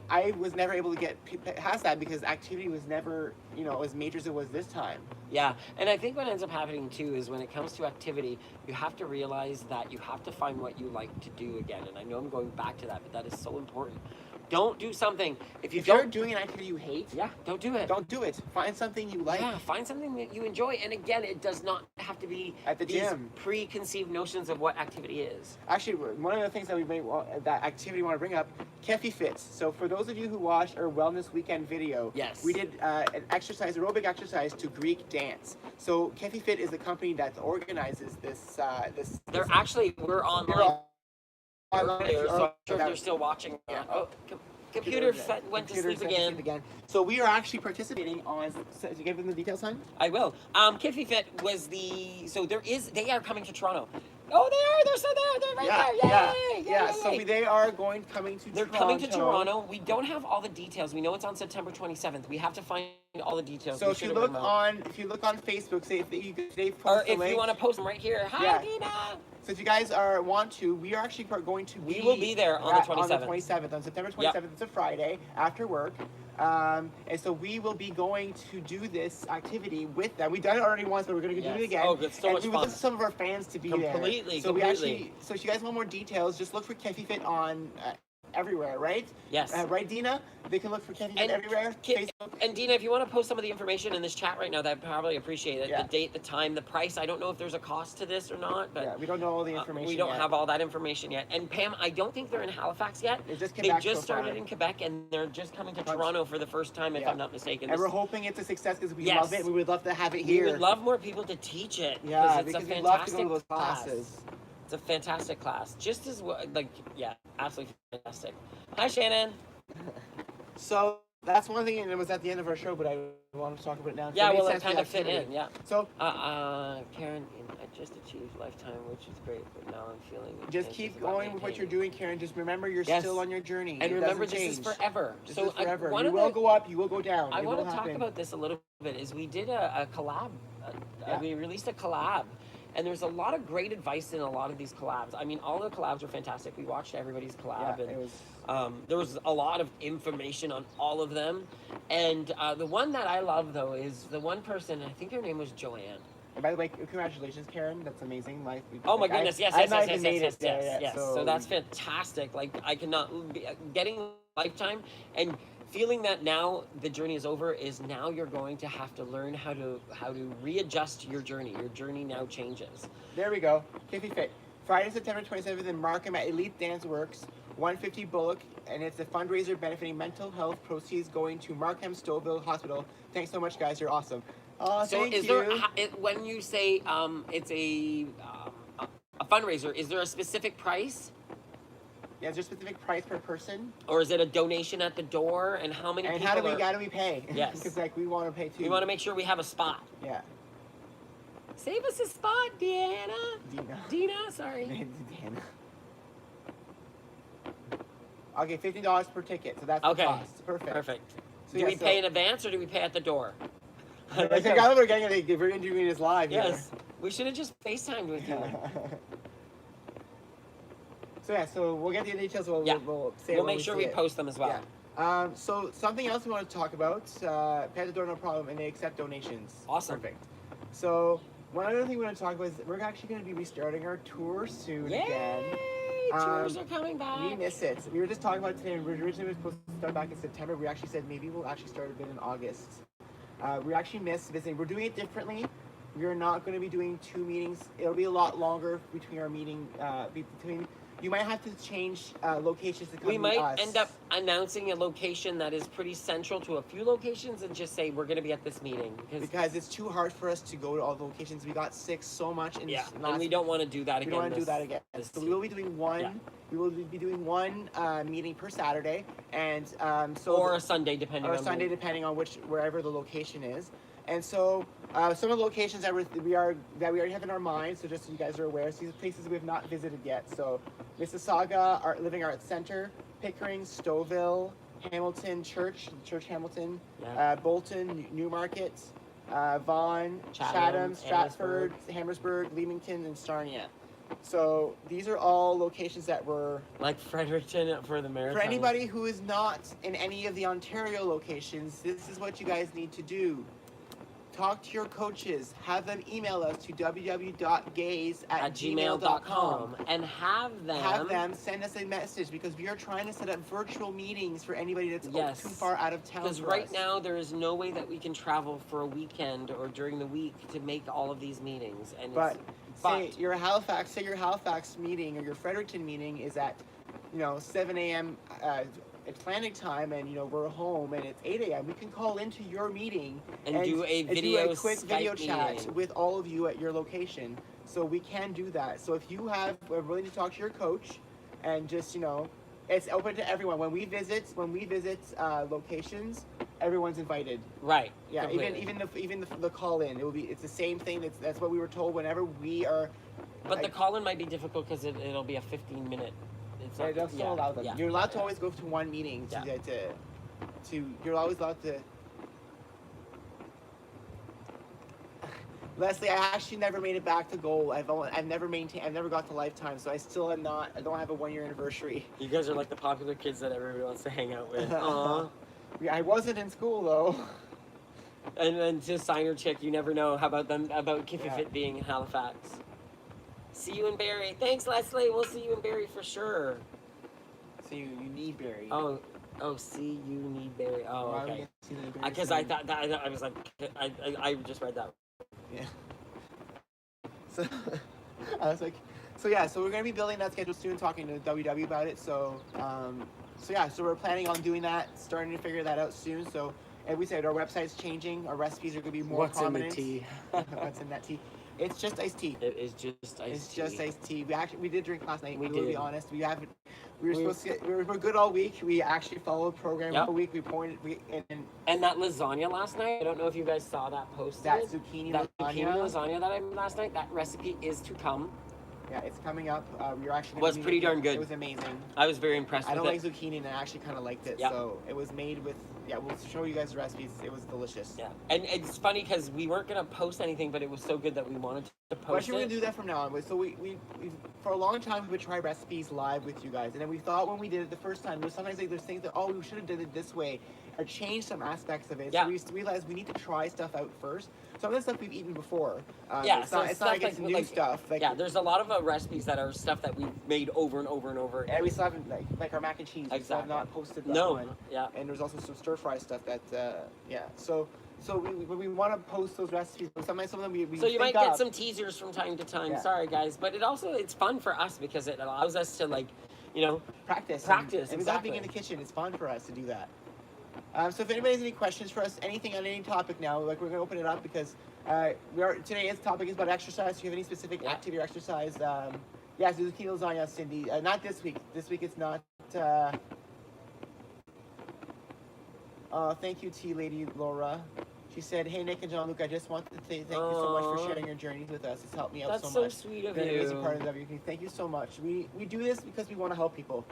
I was never able to get past that because activity was never, as major as it was this time. Yeah, and I think what ends up happening too is when it comes to activity, you have to realize that you have to find what you like to do again. And I know I'm going back to that, but that is so important. Don't do something if you If you're don't. doing an activity you hate, Don't do it. don't do it. Find something you like. Yeah, find something that you enjoy. And again, it does not have to be At the these gym. preconceived notions of what activity is. Actually, one of the things that that activity we want to bring up, Kefi Fits. So for those of you who watched our Wellness Weekend video, Yes. we did an aerobic exercise to Greek dance. So Kefi Fit is the company that organizes this. They're actually, we're online earlier, so I'm sure if they're still watching. Yeah. Computer went to sleep again. So we are actually participating on. So you give them the details, hon? I will. Kiffy Fit was so they are coming to Toronto. Oh, they're still there. They're right there. Yay! So they are coming to They're Toronto. coming to Toronto. We don't have all the details. We know it's on September 27th. We have to find all the details. So if you look on Facebook, say if they post or the if link, you want to post them right here. Hi, Dina. So if you guys want to, we are actually going to be. We will be there on the 27th. On the 27th, on September 27th. It's a Friday after work. And so we will be going to do this activity with them. We've done it already once, but we're going to do it again. Oh, it's so much we fun. would love some of our fans to be there. Completely. So if you guys want more details, just look for Kefi Fit on everywhere, right? Yes. Right, Dina? They can look for Kefi Fit everywhere. Facebook. And Dina, if you want to post some of the information in this chat right now, I'd probably appreciate it. Yeah. The date, the time, the price. I don't know if there's a cost to this or not, but we don't know all the information we don't yet. have all that information yet. And Pam, I don't think they're in Halifax yet. They just came They back just so started far. in Quebec, and they're just coming to Toronto for the first time, if I'm not mistaken. And we're hoping it's a success because we Yes. love it. We would love to have it We here. would love more people to teach it. Yeah, it's because a we love to go fantastic to those class. classes. It's a fantastic class. Just as well, absolutely fantastic. Hi, Shannon. So that's one thing, and it was at the end of our show, but I want to talk about it now. Yeah, So well, made it sense kind for of fit activity. in, yeah. So Karen, I just achieved lifetime, which is great, but now I'm feeling. just keep going with what you're doing, Karen. Just remember you're Yes. still on your journey. And It remember, doesn't this is change. forever. This So is forever. one You of will the, go up, you will go down. I It want will to talk happen. about this a little bit. Is we did a collab. We released a collab. And there's a lot of great advice in a lot of these collabs. I mean, all the collabs are fantastic. We watched everybody's collab, Yeah, and it was. there was a lot of information on all of them. And the one that I love, though, is the one person, I think her name was Joanne. And by the way, congratulations, Karen. That's amazing. Oh my goodness! Yes. Yes. So that's fantastic. Like I cannot be getting lifetime and feeling that now the journey is over is now you're going to have to learn how to readjust your journey. Your journey now changes. There we go. Kefi Fit. Friday, September 27th in Markham at Elite Dance Works, 150 Bullock, and it's a fundraiser benefiting mental health proceeds going to Markham Stouffville Hospital. Thanks so much, guys. You're awesome. So Thank is you. there when you say it's a fundraiser? Is there a specific price? Yeah, is there a specific price per person? Or is it a donation at the door? And how many And people how do we pay? Yes. Because we want to pay too. We want to make sure we have a spot. Yeah. Save us a spot, Deanna. Dina, sorry. Deanna. Okay, $50 per ticket, so that's the cost. Perfect. So Do we pay in advance or do we pay at the door? I think we're doing this live. Yes. We should have just FaceTimed with you. So we'll get the details. We'll make sure we post them as well. Yeah. So something else we want to talk about, pay at the door, no problem, and they accept donations. Awesome. Perfect. So one other thing we want to talk about is we're actually going to be restarting our tour soon again. Tours are coming back. We miss it. We were just talking about it today, and we originally were supposed to start back in September. We actually said maybe we'll actually start a bit in August. We actually miss visiting. We're doing it differently. We are not going to be doing 2 meetings. It'll be a lot longer between our meeting. You might have to change locations to come We meet might us. end up announcing a location that is pretty central to a few locations and just say we're going to be at this meeting. Because it's too hard for us to go to all the locations. We got sick so much. And we don't want to do that again. We don't want to do that again. So we will be doing one. Yeah. We will be doing one meeting per Saturday, and or a Sunday depending on wherever the location is. And so some of the locations that we already have in our mind. So just so you guys are aware, so these are places we have not visited yet. So Mississauga Living Arts Center, Pickering, Stouffville, Hamilton Church Hamilton, Bolton, Newmarket, Vaughan, Chatham, Stratford, Hammersburg, Leamington, and Sarnia. So these are all locations that were like Fredericton for the marathon. For anybody who is not in any of the Ontario locations, this is what you guys need to do. talk to your coaches. Have them email us to www.gaze@gmail.com. and have them Send us a message, because we are trying to set up virtual meetings for anybody that's Yes. too far out of town. Because right now there is no way that we can travel for a weekend or during the week to make all of these meetings. And But but your Halifax meeting or your Fredericton meeting is at 7 a.m. Atlantic time, and we're home and it's 8 a.m. We can call into your meeting and do a quick Skype video chat meeting. with all of you at your location. So we can do that. So if you are willing to talk to your coach, and just it's open to everyone. When we visit locations, everyone's invited. Right. Yeah, completely. even the call in, it's the same thing. That's what we were told whenever we are. But the call-in might be difficult because it'll be a 15-minute. They'll still allow them. Yeah. You're allowed to always go to one meeting you're always allowed to. Leslie, I actually never made it back to goal. I've never got to lifetime, so I don't have a 1-year anniversary. You guys are like the popular kids that everybody wants to hang out with. Aww. Yeah, I wasn't in school though. And then to Signer Chick, you never know about Kiffy Yeah. Fit being in Halifax. See you in Barrie. Thanks, Leslie. We'll see you in Barrie for sure. So you need Barrie. Oh, see you need Barrie. Oh, Why okay. Because I thought that I was like, I just read that. Yeah. So I was like, so we're gonna be building that schedule soon, talking to WW about it. So we're planning on doing that, starting to figure that out soon. So, and we said our website's changing, our recipes are gonna be more prominent. In the tea? What's in that tea? It's just iced tea. It is just iced tea. It's just iced tea. We did drink last night. We will be did. honest. We were supposed to we were good all week. We actually followed the program Yep. all week. And that lasagna last night, I don't know if you guys saw that posted. That zucchini lasagna that I made last night, that recipe is to come. Yeah, it's coming up. We were actually. It was pretty darn good. It was amazing. I was very impressed I with don't it. like zucchini, and I actually kind of liked it. Yep. So it was made with. Yeah, we'll show you guys the recipes. It was delicious. Yeah, and it's funny because we weren't gonna post anything, but it was so good that we wanted to But post actually, we're it. gonna do that from now on. So we for a long time we would try recipes live with you guys, and then we thought when we did it the first time, there's sometimes there's things that we should have done it this way, or changed some aspects of it. Yeah. So we realized we need to try stuff out first. Some of the stuff we've eaten before. Yeah, it's so not like it's new stuff. yeah, there's a lot of recipes that are stuff that we've made over and over and over. And we still haven't like our mac and cheese. We still have Exactly. not posted that No, one. yeah. And there's also some stir fry stuff that So we want to post those recipes. But sometimes some of them we So you think might get up. some teasers from time to time. Yeah. Sorry, guys, but it's fun for us because it allows us to practice. Practice, And without being exactly. in the kitchen, it's fun for us to do that. So if anybody has any questions for us, anything on any topic now, we're going to open it up because today's topic is about exercise. Do you have any specific Yeah. activity or exercise? Yes, there's a keto lasagna, Cindy. Not this week. This week it's not. Thank you, Tea Lady Laura. She said, "Hey Nick and Jean-Luc, I just want to say thank you so much for Aw. sharing your journeys with us. It's helped me out That's so much. so sweet of You're an amazing you. part of the WP. Thank you so much. We do this because we want to help people.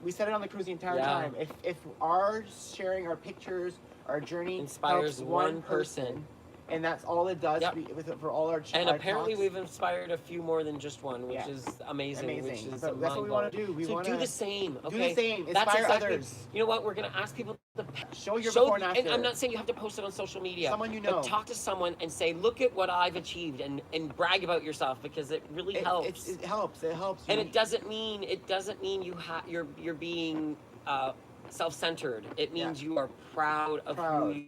We said it on the cruise the entire Yeah. time. If our sharing our pictures, our journey Inspires helps one person. and that's all it does Yep. for all our And our apparently talks. we've inspired a few more than just one, which Yeah. is amazing. Which Amazing. is But that's what we want to do. We so want do to the same. do Okay. the same. That's Inspire exactly. others. You know what? We're gonna ask people to Show your before and after. And I'm not saying you have to post it on social media. Someone you But know. talk to someone and say, "Look at what I've achieved," and brag about yourself because it really helps. It helps. It helps. And it doesn't mean you're being self-centered. It means you are proud of who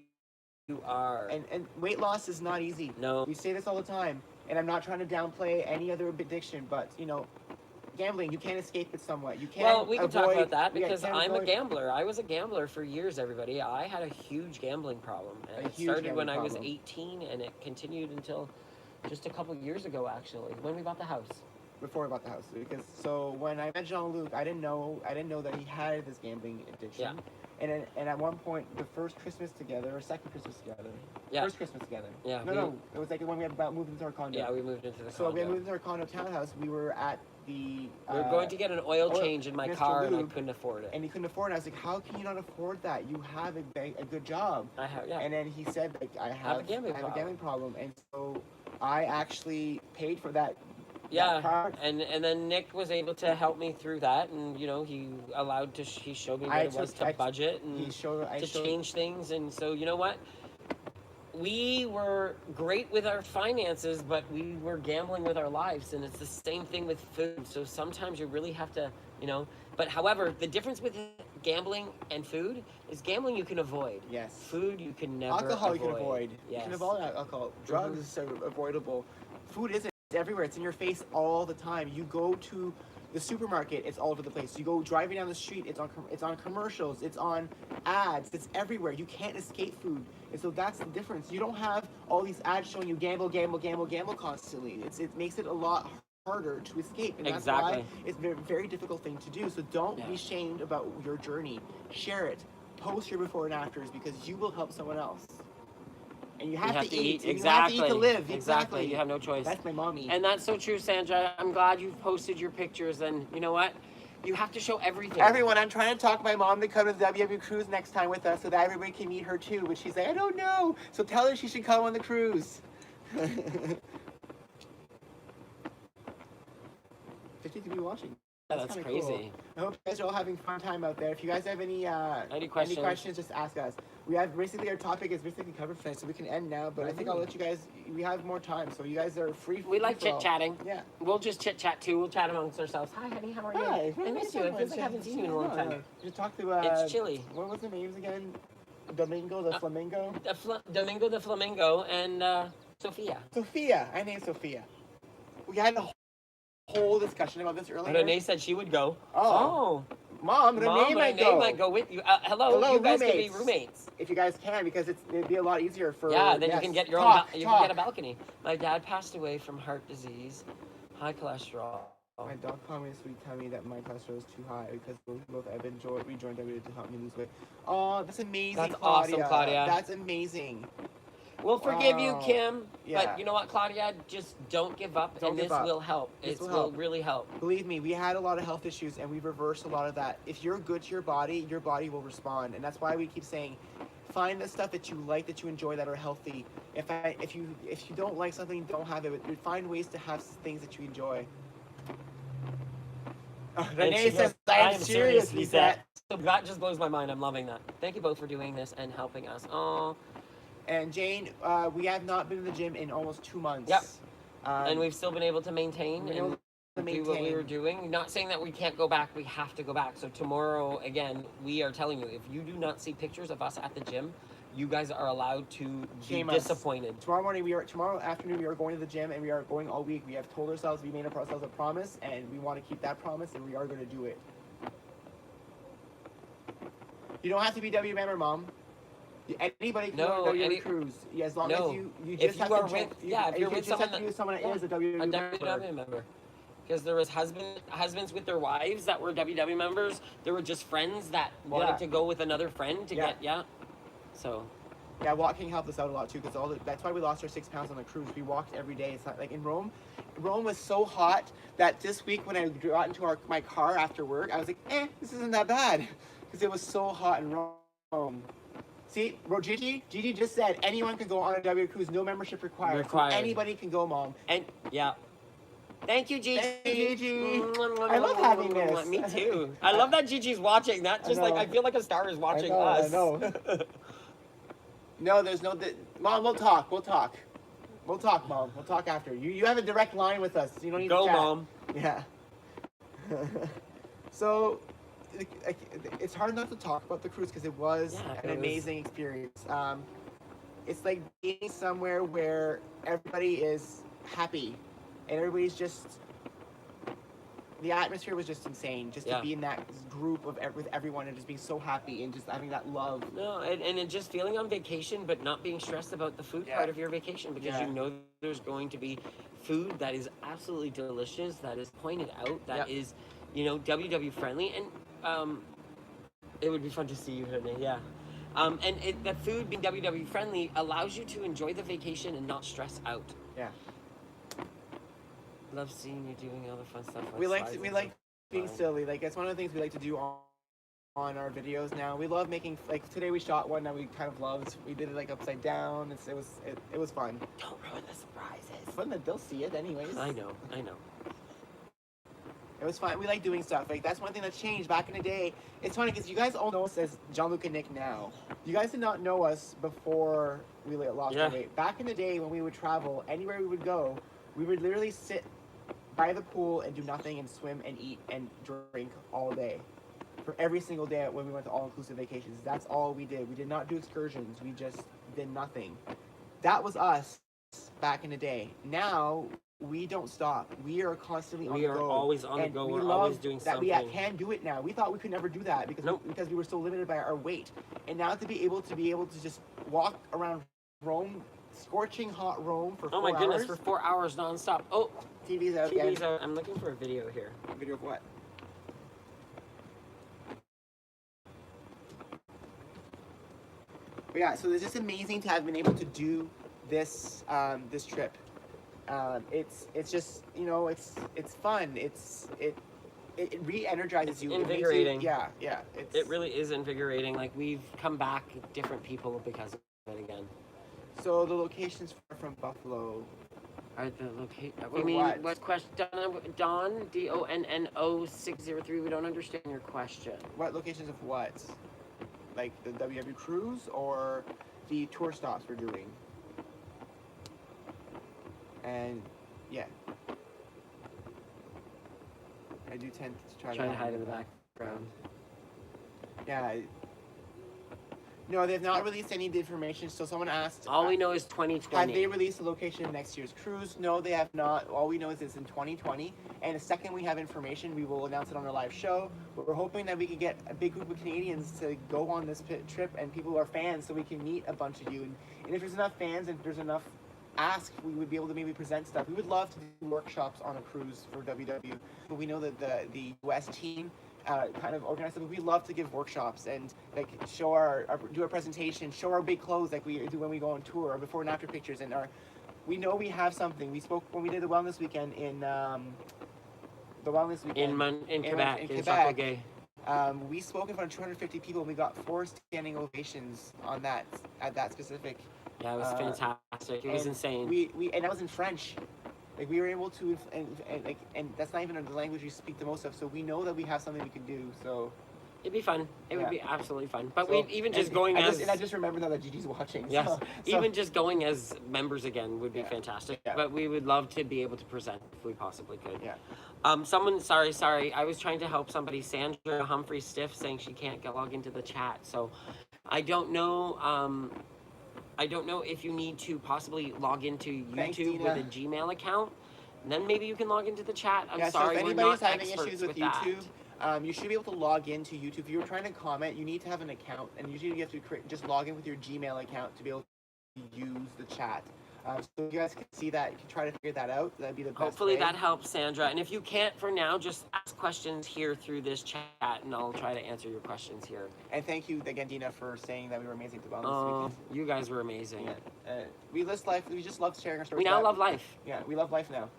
you are. And weight loss is not easy. No. We say this all the time, and I'm not trying to downplay any other addiction, but gambling, you can't escape it somewhat. You can't. Well, we can talk avoid- about that yeah, you because can't I'm a avoid- gambler. I was a gambler for years, everybody. I had a huge gambling problem. And A it huge started when gambling I was problem. 18 and it continued until just a couple years ago, actually, when we bought the house. Before we bought the house, because when I met Jean-Luc, I didn't know that he had this gambling addiction. Yeah. And at one point, the first Christmas together, or second Christmas together. Yeah. First Christmas together. Yeah, No, it was like when we had about moved into our condo. Yeah, we moved into the So condo. we moved into our condo townhouse. We were at the. We were going to get an oil oil- change in my Mr. car and I Lube, couldn't afford it. And he couldn't afford it. I was like, "How can you not afford that? You have a good job." I have, yeah. And then he said, like, I have a gambling a gambling problem. And so I actually paid for that. Yeah, that part. and then Nick was able to help me through that, and he he showed me what I it was took- to I- budget and I to showed, change things, and so you know what? we were great with our finances, but we were gambling with our lives, and it's the same thing with food. So sometimes you really have to, But however, the difference with gambling and food is gambling you can avoid. Yes. Food you can never Alcohol avoid. you can avoid. Yes. You can avoid alcohol. Drugs are avoidable. Food isn't. It's everywhere. It's in your face all the time. You go to the supermarket, it's all over the place. You go driving down the street, it's on commercials, it's on ads, it's everywhere. You can't escape food. And so that's the difference. You don't have all these ads showing you gamble, gamble, gamble, gamble constantly. It makes it a lot harder to escape, and that's why it's a very, very difficult thing to do. So don't be shamed about your journey. Share it. Post your before and afters, because you will help someone else. And you have to eat. Exactly. You have to eat to live. Exactly. You have no choice. That's my mommy. And that's so true, Sandra. I'm glad you've posted your pictures, and you know what? You have to show everything. Everyone, I'm trying to talk my mom to come to the WW cruise next time with us so that everybody can meet her too. But she's like, I don't know. So tell her she should come on the cruise. 50 to be watching. That's crazy. Cool. I hope you guys are all having fun time out there. If you guys have any questions, just ask us. We have basically our topic is basically covered for tonight, so we can end now. But I think I'll let you guys. We have more time, so you guys are free. We like chit chatting. Yeah. We'll just chit chat too. We'll chat amongst ourselves. Hi, honey. How are you? Hi. I miss you. It feels like I haven't seen you in a long time. Just talk to. It's chilly. What was the names again? Domingo the Flamingo. Domingo the Flamingo and Sophia. Sophia. I named Sophia. We had a whole discussion about this earlier. Renee said she would go. Oh. Mom, Renee might go with you. Hello, you guys can be roommates. If you guys can, because it'd be a lot easier for. Yeah, then you can get your own. You can get a balcony. My dad passed away from heart disease, high cholesterol. My dog called me this week, telling me that my cholesterol is too high because both Eb and Joy rejoined W to help me lose weight. Oh, that's amazing, That's Claudia. awesome, Claudia. That's amazing. We'll forgive you, Kim. Yeah. But you know what, Claudia? Just don't give up, Don't and give this up. will help. This It will help. will really help. Believe me, we had a lot of health issues, and we've reversed a lot of that. If you're good to your body will respond, and that's why we keep saying, find the stuff that you like, that you enjoy, that are healthy. If you don't like something, don't have it. But find ways to have things that you enjoy. Renee says, I am serious, Lisette. So that just blows my mind. I'm loving that. Thank you both for doing this and helping us. Oh. And Jane, we have not been in the gym in almost 2 months. Yep. And we've still been able to maintain and do what we were doing. Not saying that we can't go back. We have to go back. So tomorrow, again, we are telling you, if you do not see pictures of us at the gym, you guys are allowed to be disappointed. Tomorrow afternoon, we are going to the gym, and we are going all week. We have told ourselves, we made ourselves a promise, and we want to keep that promise, and we are going to do it. You don't have to be W member, Mom. Anybody can go to W cruise. Yeah, as long as you just have to join. If you're with someone that is a WW member. Because there was husbands with their wives that were WW members. There were just friends that wanted to go with another friend to get So. Yeah, walking helped us out a lot too, because that's why we lost our 6 pounds on the cruise. We walked every day. It's not like in Rome. Rome was so hot that this week when I got into my car after work, I was like, this isn't that bad, because it was so hot in Rome. See, Gigi just said anyone can go on a W cruise, no membership required. So anybody can go, Mom. And thank you, Gigi. Thank you, Gigi. I love having this. Me too. I love that Gigi's watching. That just I feel like a star is watching us. I know. No, there's no. Mom, we'll talk. We'll talk, Mom. We'll talk after. You have a direct line with us. You don't need to chat. Mom. Yeah. So. It's hard not to talk about the cruise because it was an amazing experience. It's like being somewhere where everybody is happy and everybody's just. The atmosphere was just insane. Just to be in that group with everyone and just being so happy and just having that love. No, and just feeling on vacation, but not being stressed about the food part of your vacation, because you know there's going to be food that is absolutely delicious, that is pointed out, that is, WW friendly, and it would be fun to see you, honey. Yeah. And the food being WW friendly allows you to enjoy the vacation and not stress out. Yeah. Love seeing you doing all the fun stuff. We like being silly. Like, it's one of the things we like to do on our videos now. We love making, like, today we shot one that we kind of loved. We did it like upside down. It was fun. Don't ruin the surprises. It's fun that they'll see it anyways. I know. It It was fun. We like doing stuff. Like that's one thing that's changed. Back in the day, it's funny because you guys all know us as Jean-Luc and Nick now. You guys did not know us before we lost our weight. Back in the day when we would travel, anywhere we would go, we would literally sit by the pool and do nothing and swim and eat and drink all day. For every single day when we went to all-inclusive vacations. That's all we did. We did not do excursions. We just did nothing. That was us back in the day. Now, we don't stop. We are constantly on the go. We are always on the go. We're always doing something. That we can do it now. We thought we could never do that because we were so limited by our weight. And now to be able to just walk around Rome, scorching hot Rome for 4 hours. Oh my goodness, for 4 hours nonstop. Oh, TV's out. TV's out. I'm looking for a video here. A video of what? But yeah, so it's just amazing to have been able to do this this trip. It's just, you know, it's fun. It re-energizes you. Invigorating. Yeah. It really is invigorating. Like we've come back different people because of it again. So the location's far from Buffalo. Are the location? I mean, what question? Don DONNO 603. We don't understand your question. What locations of what? Like the WW cruise or the tour stops we're doing? And yeah, I do tend to try to hide in the background. Yeah. No, they've not released any information. So someone asked. All we know is 2020. Have they released the location of next year's cruise? No, they have not. All we know is it's in 2020. And the second we have information, we will announce it on our live show. But we're hoping that we can get a big group of Canadians to go on this trip and people who are fans so we can meet a bunch of you. And if there's enough fans and if there's enough ask, we would be able to maybe present stuff. We would love to do workshops on a cruise for WW. But we know that the US team kind of organized it, but we love to give workshops and like show do a presentation, show our big clothes like we do when we go on tour, or before and after pictures, and we know we have something. We spoke when we did the wellness weekend in Quebec. We spoke in front of 250 people and we got 4 standing ovations on that at that specific. Yeah, it was fantastic. It was insane. We and that was in French. Like we were able to, and that's not even the language we speak the most of. So we know that we have something we can do. So it'd be fun. It would be absolutely fun. But so, we even just going as I just remember now that Gigi's watching. Yes, so, even just going as members again would be fantastic. Yeah. But we would love to be able to present if we possibly could. Yeah. Someone, sorry. I was trying to help somebody. Sandra Humphrey Stiff saying she can't log into the chat. So I don't know. I don't know if you need to possibly log into YouTube with a Gmail account. And then maybe you can log into the chat. I'm sorry, so if we're anybody's not having issues with YouTube, you should be able to log into YouTube. If you're trying to comment, you need to have an account, and usually you have to just log in with your Gmail account to be able to use the chat. So you guys can see that. You can try to figure that out. That'd be the best Hopefully way. that helps, Sandra. And if you can't for now, just ask questions here through this chat, and I'll try to answer your questions here. And thank you again, Dina, for saying that we were amazing to Wellness Oh, you guys were amazing. Yeah. We list life. We just love sharing our stories. We now love life. Yeah, we love life now.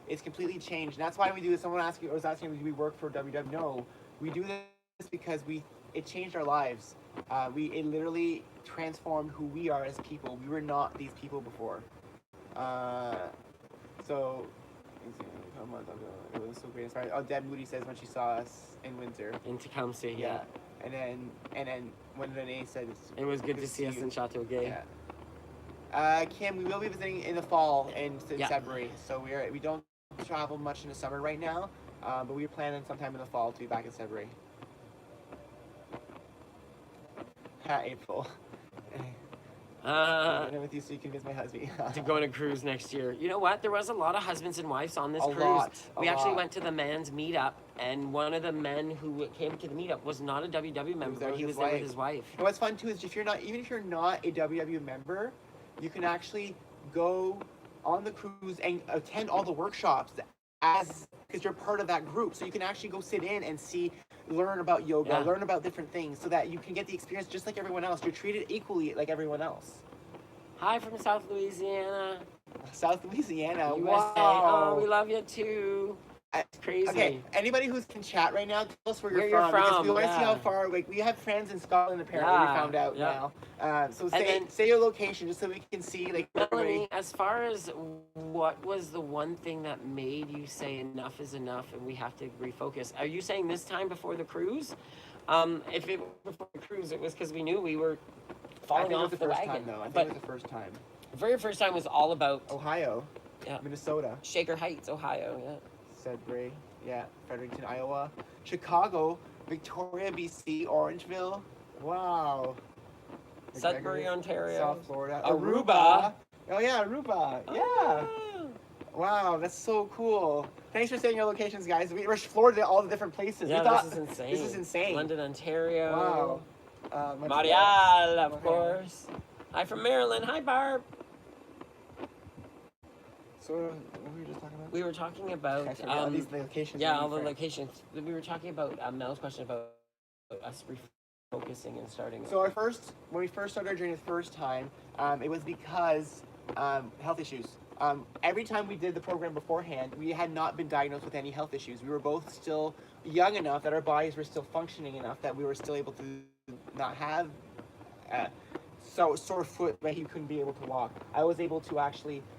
It's completely changed. And that's why we do this. Someone was asking, do we work for WW? No, we do this because it changed our lives. It literally transformed who we are as people. We were not these people before. So it was so great. Inspiring. Oh, Deb Moody says when she saw us in Windsor. In Tecumseh, yeah. And then when Renee said it was good to see us in Chateau Gay. Yeah. Kim, we will be visiting in the fall in Sudbury. So we don't travel much in the summer right now, but we're planning sometime in the fall to be back in Sudbury. April. With you so you can visit my husband. To go on a cruise next year. You know what? There was a lot of husbands and wives on this cruise. We actually went to the men's meetup, and one of the men who came to the meetup was not a WW member. He was there with his wife. And what's fun too is even if you're not a WW member, you can actually go on the cruise and attend all the workshops because you're part of that group. So you can actually go sit in and learn about yoga, learn about different things, so that you can get the experience just like everyone else. You're treated equally like everyone else. Hi from South Louisiana. South Louisiana. USA. Wow. Oh, we love you too. Crazy. Okay, anybody who can chat right now, tell us where Where you're you're from, because from, we want to see how yeah. far. Like, we have friends in Scotland apparently. We Yeah, found out yeah. now. So then- say your location just so we can see like where everybody. Melanie, as far as what was the one thing that made you say enough is enough and we have to refocus? Are you saying this time before the cruise? If it was before the cruise, it was because we knew we were I falling think it was off the the first wagon. time though. I think But it was the first time. the very first time was all about Ohio, Yeah. Minnesota, Shaker Heights, Ohio. Yeah. Sudbury, yeah, Fredericton, Iowa, Chicago, Victoria, BC, Orangeville. Wow. Sudbury, Ontario. South Florida. Aruba. Oh yeah, Aruba. Yeah. Ah. Wow, that's so cool. Thanks for saying your locations, guys. We were explored all the different places. Yeah, we thought, this is insane. This is insane. London, Ontario. Wow. Marial, of Montreal. course. Hi from Maryland. Hi, Barb. So, what were we just talking about? We were talking about I forget all these locations. yeah, are all the different. locations. We were talking about Mel's question about us refocusing and starting. So when we first started our journey the first time, it was because health issues. Every time we did the program beforehand, we had not been diagnosed with any health issues. We were both still young enough that our bodies were still functioning enough that we were still able to not have sore foot where he couldn't be able to walk. I was able to I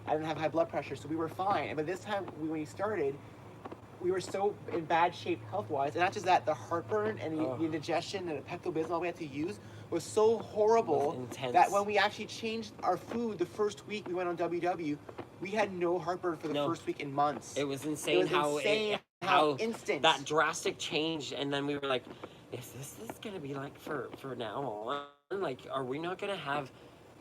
didn't have high blood pressure, so we were fine. But this time when we started, we were so in bad shape health-wise, and not just that, the heartburn and the indigestion and the Pepto-Bismol we had to use was so horrible intense. that when we actually changed our food the first week we went on WW, we had no heartburn for the first week in months. It was insane, how instant that drastic change, and then we were like, "Is this gonna be like for now on? Like, are we not gonna have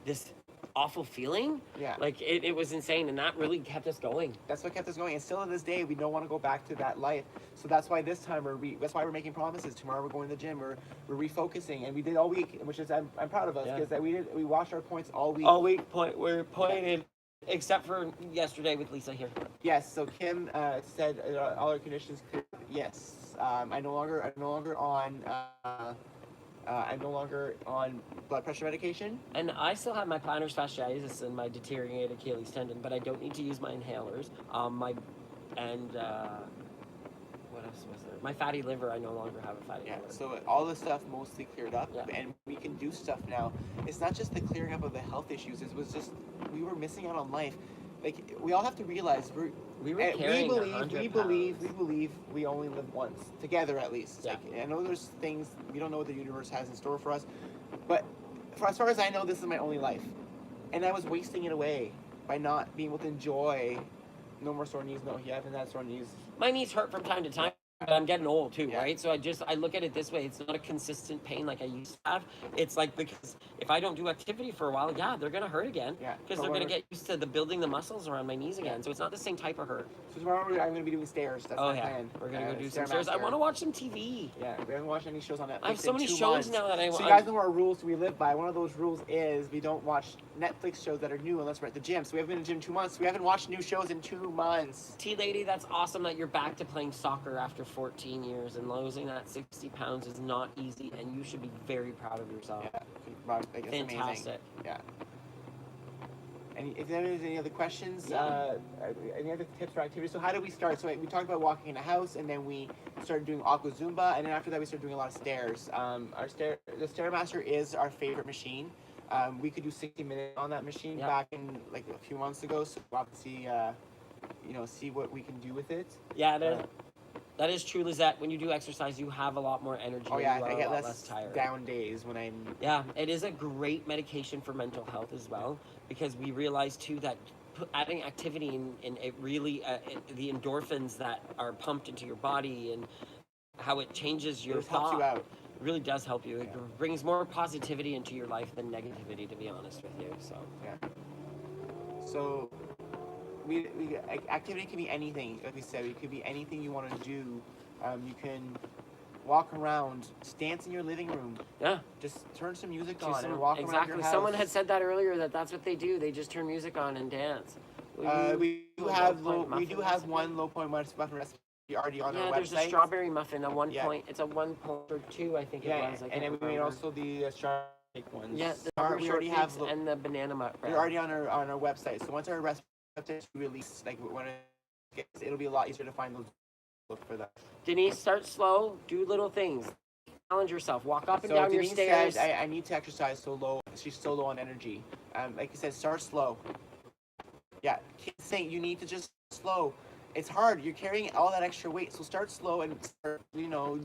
this awful feeling?" Yeah. Like it was insane, and that really kept us going. That's what kept us going, and still to this day we don't want to go back to that life. So that's why this time that's why we're making promises. Tomorrow we're going to the gym. We're refocusing, and we did all week, which is I'm proud of us because we washed our points all week. All week we're pointed, except for yesterday with Lisa here. Yes. So Kim said all our conditions cleared. Yes. I'm no longer on blood pressure medication. And I still have my plantar fasciitis and my deteriorated Achilles tendon, but I don't need to use my inhalers. What else was there? My fatty liver, I no longer have a fatty liver. So all the stuff mostly cleared up, Yeah. and we can do stuff now. It's not just the clearing up of the health issues. It was just we were missing out on life. Like we all have to realize we believe we only live once together, at least. Yeah. Like, I know there's things we don't know what the universe has in store for us, but as far as I know, this is my only life, and I was wasting it away by not being able to enjoy. No more sore knees. No, you haven't had sore knees. My knees hurt from time to time, but I'm getting old too, Yeah. right? So I look at it this way. It's not a consistent pain like I used to have. It's like, because if I don't do activity for a while, they're going to hurt again. Yeah. Because they're going to get used to building the muscles around my knees again. So it's not the same type of hurt. So tomorrow I'm going to be doing stairs. That's my plan. We're going to go do some stairs. I want to watch some TV. Yeah, we haven't watched any shows on Netflix. I have so in many 2 shows months. now that I So you guys know our rules we live by. One of those rules is we don't watch Netflix shows that are new unless we're at the gym. So we haven't been in the gym 2 months. So we haven't watched new shows in 2 months. T-Lady, that's awesome that you're back to playing soccer after 14 years, and losing that 60 pounds is not easy, and you should be very proud of yourself. Yeah, like, it's amazing. Fantastic. Yeah. If there's any other questions, any other tips for activities? So how did we start? So we talked about walking in a house, and then we started doing aqua Zumba, and then after that we started doing a lot of stairs. The Stairmaster is our favorite machine. We could do 60 minutes on that machine back in like a few months ago. So we'll have to see what we can do with it. Yeah, that is true, Lizette. When you do exercise, you have a lot more energy. Oh yeah, you are I get a lot less tired. down days when I'm. Yeah, it is a great medication for mental health as well, because we realize too that adding activity in it really the endorphins that are pumped into your body and how it changes your helps you out. It really does help you. It brings more positivity into your life than negativity, to be honest with you. So yeah. So activity can be anything. Like we said, it could be anything you want to do. You can walk around, dance in your living room. Yeah. Just turn some music on and walk around your Exactly. house. Someone had said that earlier, that's what they do. They just turn music on and dance. We do have one low point muffin recipe already on our website. There's a strawberry muffin, a 1 point. It's a 1 point or 2, I think it was. And then we made also the strawberry ones. Yeah, we already have and the banana bread. They're already on our website. So once our recipe is released, like when it'll be a lot easier to find those look for that. Denise, start slow. Do little things. Challenge yourself. Walk up and So down your Denise stairs. said, I need to exercise so low. She's so low on energy. Like you said, start slow. Yeah, kids saying you need to just slow. It's hard. You're carrying all that extra weight, so start slow and start, Do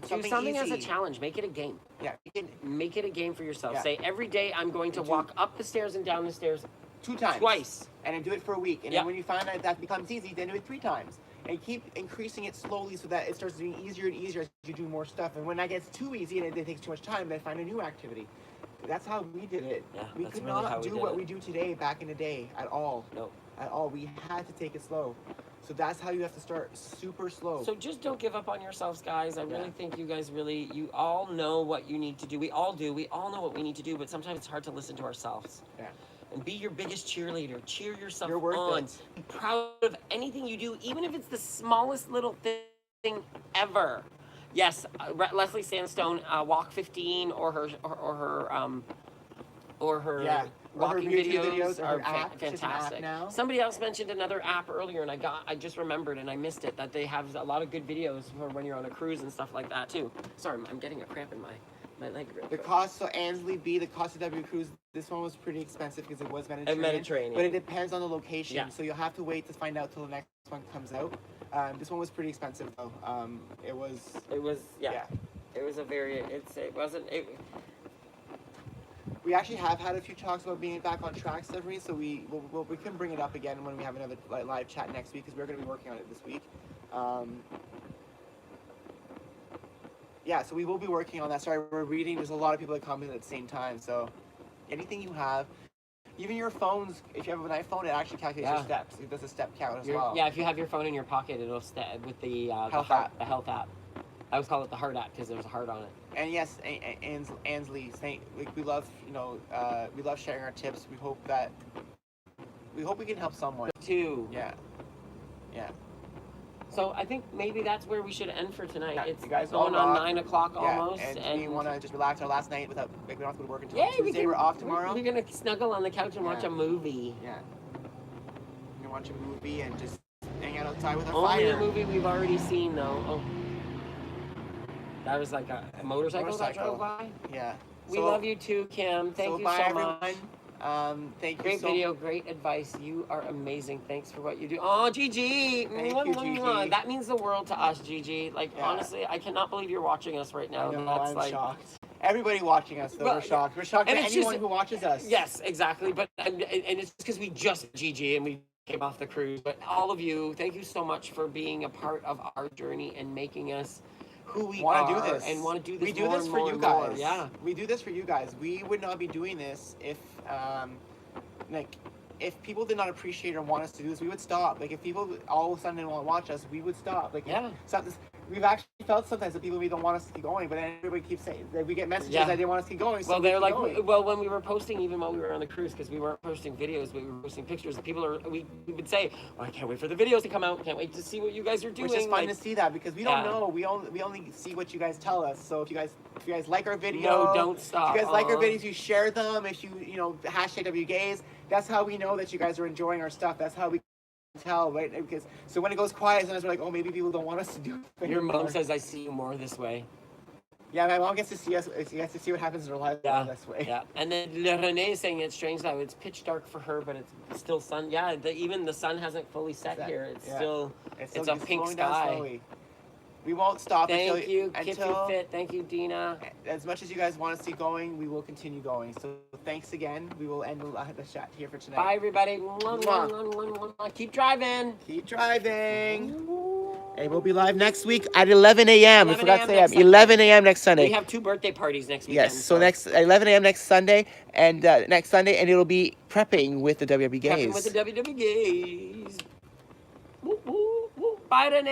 something something easy. as a challenge. Make it a game. Yeah, you can Make it a game for yourself. Yeah. Say every day I'm going to walk up the stairs and down the stairs 2 times. twice. And then do it for a week. And Yeah. then when you find out that becomes easy, then do it 3 times. And keep increasing it slowly so that it starts being easier and easier as you do more stuff. And when that gets too easy and it takes too much time, then find a new activity. That's how we did it. Yeah, We that's could really how not we do did what it. we do today back in the day at all. No. At all. We had to take it slow. So that's how you have to start, super slow. So just don't give up on yourselves, guys. I really Yeah. think you guys you all know what you need to do. We all do. We all know what we need to do, but sometimes it's hard to listen to ourselves. Yeah. And be your biggest cheerleader. Cheer yourself You're worth on. it. Be proud of anything you do, even if it's the smallest little thing ever. Yes, Leslie Sandstone, Walk 15, or her Yeah. Or her walking YouTube videos videos, or are her app. She's an app fantastic. now. Somebody else mentioned another app earlier, and I just remembered and I missed it, that they have a lot of good videos for when you're on a cruise and stuff like that too. Sorry, I'm getting a cramp in my leg. Real The quick. cost, so Ansley B, the cost of W Cruise, this one was pretty expensive because it was Mediterranean. Mediterranean. But it depends on the location. Yeah. So you'll have to wait to find out till the next one comes out. This one was pretty expensive though. It was, It was yeah. It was a very We actually have had a few talks about being back on track, Stephanie, so we can bring it up again when we have another live chat next week because we're going to be working on it this week. Yeah, so we will be working on that. Sorry, we're reading. There's a lot of people that comment at the same time. So anything you have, even your phones, if you have an iPhone, it actually calculates your steps. It does a step count as well. Yeah, if you have your phone in your pocket, it'll with the Health heart, app. the health app. I always call it the heart app because there's a heart on it. And yes, Ansley, we love, we love sharing our tips. We hope we can help someone. Too. Yeah. Yeah. So I think maybe that's where we should end for tonight. Yeah, It's you guys going all on rock. 9 o'clock Yeah, almost, and we want to just relax our last night without, we don't have to go to work until Yay, Tuesday. We're off tomorrow. We're gonna snuggle on the couch and watch Yeah. a movie. Yeah. We're gonna watch a movie and just hang out outside with our Only fire. a movie we've already seen though. Oh, that was like a motorcycle that drove by. Yeah. We So- love you too, Kim. Thank you bye, so everyone. much. Thank you Great so video, great advice. You are amazing. Thanks for what you do. Oh, Gigi. Thank Mwah, you, mwah, Gigi. mwah. That means the world to us, Gigi. Like, Yeah. honestly, I cannot believe you're watching us right now. I know, That's I'm like, shocked. Everybody watching us, though, Well, we're shocked. We're shocked and for it's anyone just- who watches us. Yes, exactly. But and it's because we just Gigi and we came off the cruise. But all of you, thank you so much for being a part of our journey and making us who we Want are to do this and want to do this. We do more this and for more you and more. guys. Yeah. We do this for you guys. We would not be doing this if people did not appreciate or want us to do this, we would stop. Like if people all of a sudden didn't want to watch us, we would stop. Like Yeah. we've actually felt sometimes that people don't want us to keep going, but then everybody keeps saying that we get messages Yeah. that they want us to keep going. So Well, we they're keep like, going. well, when we were posting, even while we were on the cruise, because we weren't posting videos, we were posting pictures. We would say, oh, I can't wait for the videos to come out. Can't wait to see what you guys are doing. Which is fun Like, to see that because we Yeah. don't know. We only see what you guys tell us. So if you guys like our video, No, don't stop. If you guys like our Aw. videos, you share them. If you hashtag WGays, that's how we know that you guys are enjoying our stuff. That's how we can tell, right? Because so when it goes quiet, sometimes we're like, oh, maybe people don't want us to do it. Your mom anymore. says, I see you more this way. Yeah, my mom gets to see us. She gets to see what happens in her life Yeah. this way. Yeah. And then Renee is saying it's strange though. It's pitch dark for her, but it's still sun. Yeah. Even the sun hasn't fully set here. It's Yeah. still. It's a pink slowing down sky. slowly. We won't stop Thank you, until Kippy Fit. Thank you, Dina. as much as you guys want us to keep going, we will continue going. So thanks again. We will end the chat here for tonight. Bye, everybody. Mwah, mwah, mwah, mwah, mwah. Keep driving. Keep driving. And we'll be live next week at 11 a.m. We 11 forgot to a.m. say next that. 11 a.m. next Sunday. We have 2 birthday parties next weekend. Yes, so next 11 a.m. next Sunday, and it'll be prepping with the WW Gays. Prepping with the WW Gays. Woo, woo, woo. Bye, Renee.